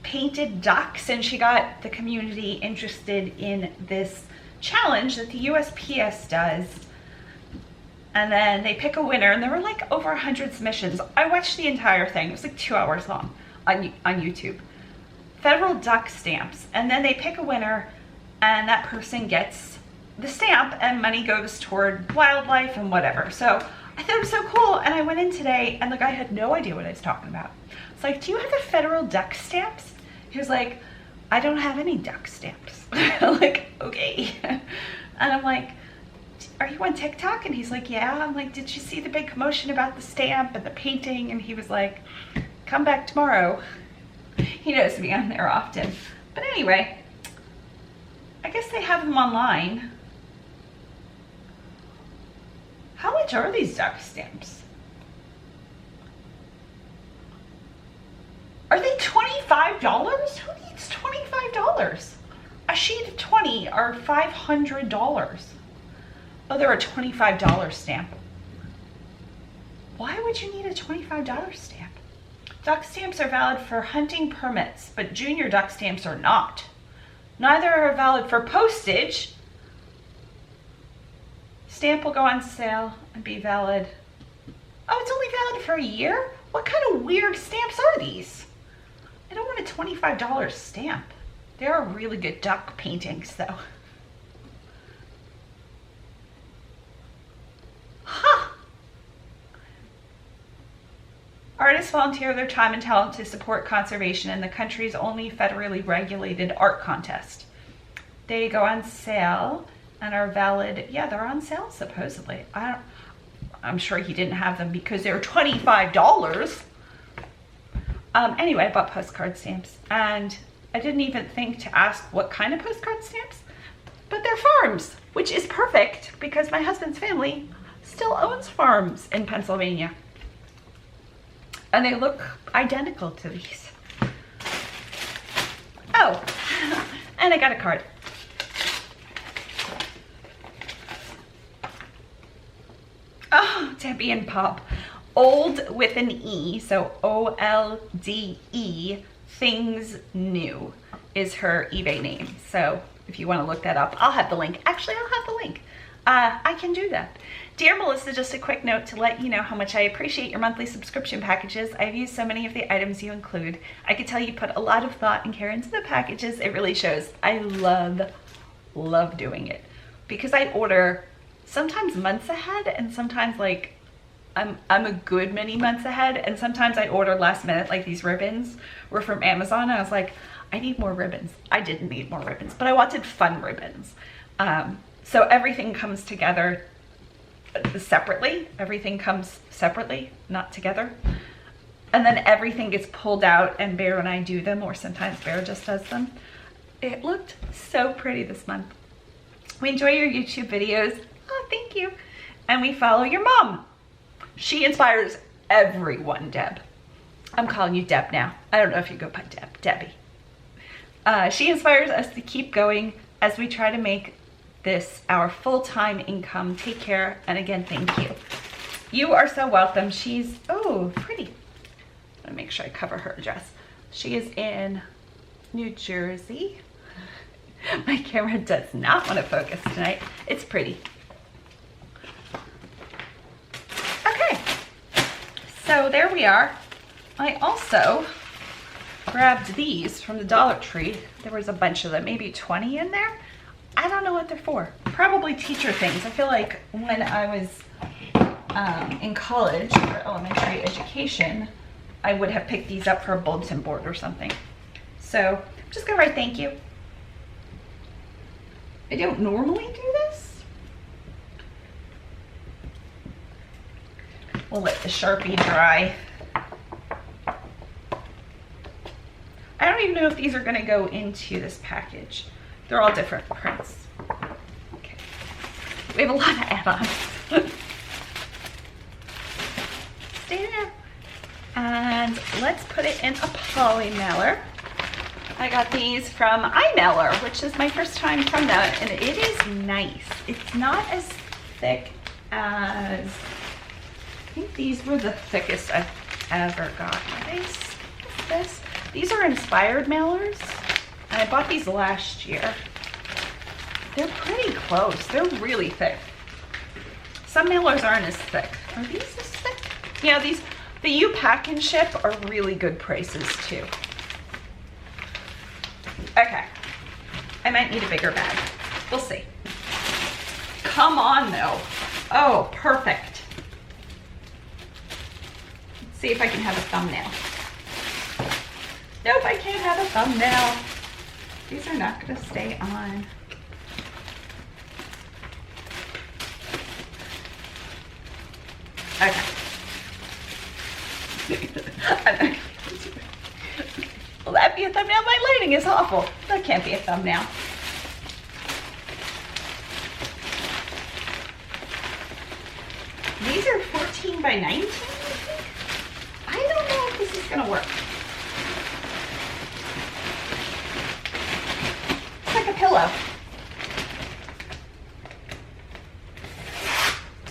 painted ducks, and she got the community interested in this challenge that the USPS does. And then they pick a winner, and there were like over 100 submissions. I watched the entire thing. It was like 2 hours long on YouTube. Federal duck stamps. And then they pick a winner, and that person gets the stamp, and money goes toward wildlife and whatever. So I thought it was so cool, and I went in today, and the guy had no idea what I was talking about. It's like, do you have the federal duck stamps? He was like, I don't have any duck stamps. I'm like, okay. And I'm like, are you on TikTok? And he's like, yeah. I'm like, did you see the big commotion about the stamp and the painting? And he was like, come back tomorrow. He knows me, I'm there often. But anyway, I guess they have them online. How much are these duck stamps? Are they $25? Who needs $25? A sheet of 20 are $500. Oh, they're a $25 stamp. Why would you need a $25 stamp? Duck stamps are valid for hunting permits, but junior duck stamps are not. Neither are valid for postage. Stamp will go on sale and be valid. Oh, it's only valid for a year? What kind of weird stamps are these? I don't want a $25 stamp. There are really good duck paintings though. Huh. Artists volunteer their time and talent to support conservation in the country's only federally regulated art contest. They go on sale and are valid. Yeah, they're on sale supposedly. I'm sure he didn't have them because they're $25. Anyway, I bought postcard stamps and I didn't even think to ask what kind of postcard stamps, but they're farms, which is perfect because my husband's family still owns farms in Pennsylvania. And they look identical to these. Oh, and I got a card. Oh, Debbie and Pop. Old with an E, so OLDE, Things New is her eBay name. So if you want to look that up, I'll have the link. Actually, I'll have the link. I can do that. Dear Mellissa, just a quick note to let you know how much I appreciate your monthly subscription packages. I've used so many of the items you include. I could tell you put a lot of thought and care into the packages. It really shows. I love doing it because I order sometimes months ahead and sometimes like I'm a good many months ahead, and sometimes I order last minute. Like these ribbons were from Amazon. I was like, I need more ribbons. I didn't need more ribbons, but I wanted fun ribbons. So everything comes together separately. Everything comes separately, not together. And then everything gets pulled out and Bear and I do them, or sometimes Bear just does them. It looked so pretty this month. We enjoy your YouTube videos. Oh, thank you. And we follow your mom. She inspires everyone, Deb. I'm calling you Deb now. I don't know if you go by Deb. Debbie. She inspires us to keep going as we try to make this our full-time income. Take care, and again, thank you. You are so welcome. She's, oh, pretty. Let me make sure I cover her address. She is in New Jersey. My camera does not want to focus tonight. It's pretty. Okay, so there we are. I also grabbed these from the Dollar Tree. There was a bunch of them, maybe 20 in there. I don't know what they're for. Probably teacher things. I feel like when I was in college for elementary education, I would have picked these up for a bulletin board or something. So I'm just gonna write thank you. I don't normally do this. We'll let the Sharpie dry. I don't even know if these are gonna go into this package. They're all different prints. Okay. We have a lot of add-ons. Stay there. And let's put it in a poly mailer. I got these from iMailer, which is my first time from that, and it is nice. It's not as thick as, I think these were the thickest I've ever got. Are they this? These are inspired mailers, and I bought these last year. They're pretty close. They're really thick. Some mailers aren't as thick. Are these as thick? Yeah, these, the You Pack and Ship are really good prices too. Okay, I might need a bigger bag. We'll see. Come on though. Oh, perfect. Let's see if I can have a thumbnail. Nope, I can't have a thumbnail. These are not gonna stay on. Okay. Will that be a thumbnail? My lighting is awful. That can't be a thumbnail. These are 14 by 19, I think. I don't know if this is gonna work. It's like a pillow.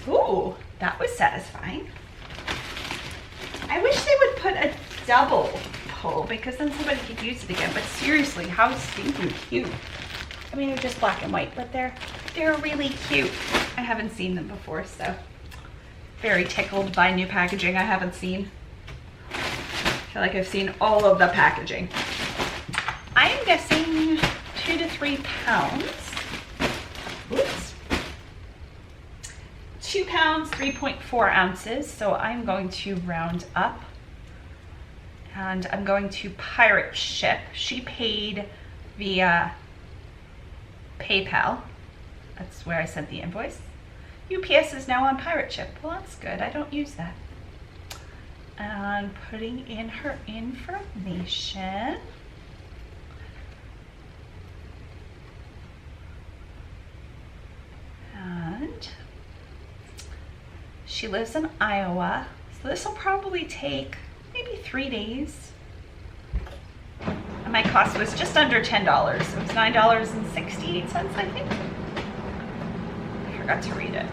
Ooh, that was satisfying. put a double pull because then somebody could use it again. But seriously, how stinking cute. I mean, they're just black and white, but they're really cute. I haven't seen them before, so very tickled by new packaging I haven't seen. I feel like I've seen all of the packaging. I am guessing 2 to 3 pounds. Oops. 2 pounds, 3.4 ounces. So I'm going to round up and I'm going to pirate ship. She paid via PayPal. That's where I sent the invoice. UPS is now on pirate ship. Well, that's good. I don't use that. And putting in her information. And she lives in Iowa. So this will probably take maybe 3 days. And my cost was just under $10. It was $9.68, I think. I forgot to read it.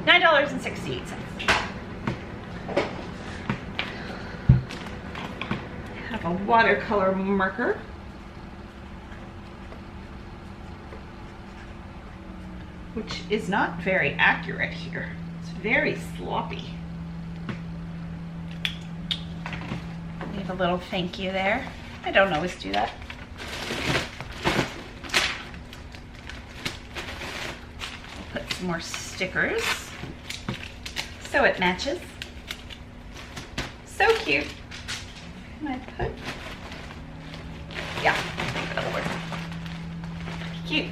$9.68. I have a watercolor marker. Which is not very accurate here. It's very sloppy. Leave a little thank you there. I don't always do that. I'll put some more stickers so it matches. So cute. Can I put? Yeah, I think that'll work. Cute.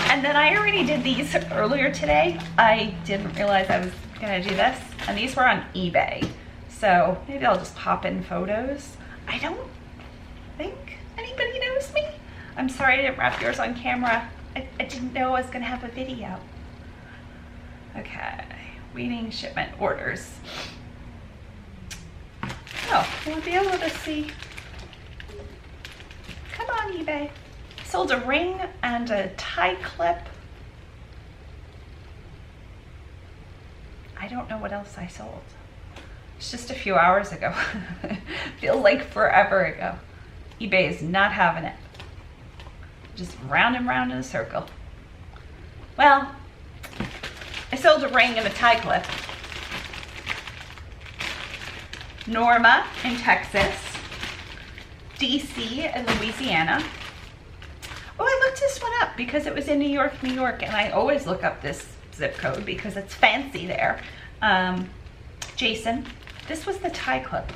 And then I already did these earlier today. I didn't realize I was gonna do this. And these were on eBay. So maybe I'll just pop in photos. I don't think anybody knows me. I'm sorry I didn't wrap yours on camera. I didn't know I was gonna have a video. Okay, waiting shipment orders. Oh, we'll be able to see. Come on, eBay. Sold a ring and a tie clip. I don't know what else I sold. It's just a few hours ago. Feels like forever ago. eBay is not having it. Just round and round in a circle. Well, I sold a ring and a tie clip. Norma in Texas. DC in Louisiana. Oh, I looked this one up because it was in New York, and I always look up this zip code because it's fancy there. Jason, this was the tie clip.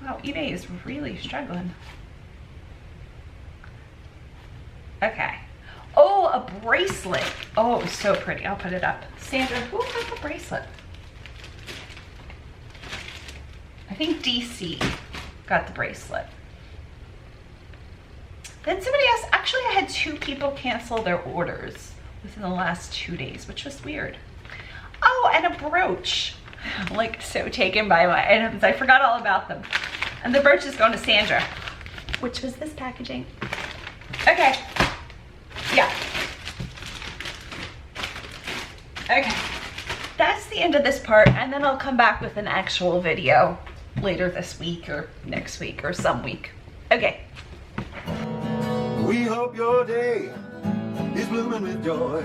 Wow, eBay is really struggling. Okay. Oh, a bracelet. Oh, so pretty. I'll put it up. Sandra, who got the bracelet? I think DC got the bracelet. Then somebody else, actually I had 2 people cancel their orders within the last 2 days, which was weird. Oh, and a brooch. I'm like so taken by my items. I forgot all about them. And the brooch is going to Sandra, which was this packaging. Okay. Yeah. Okay. That's the end of this part, and then I'll come back with an actual video later this week or next week or some week. Okay. We hope your day is blooming with joy.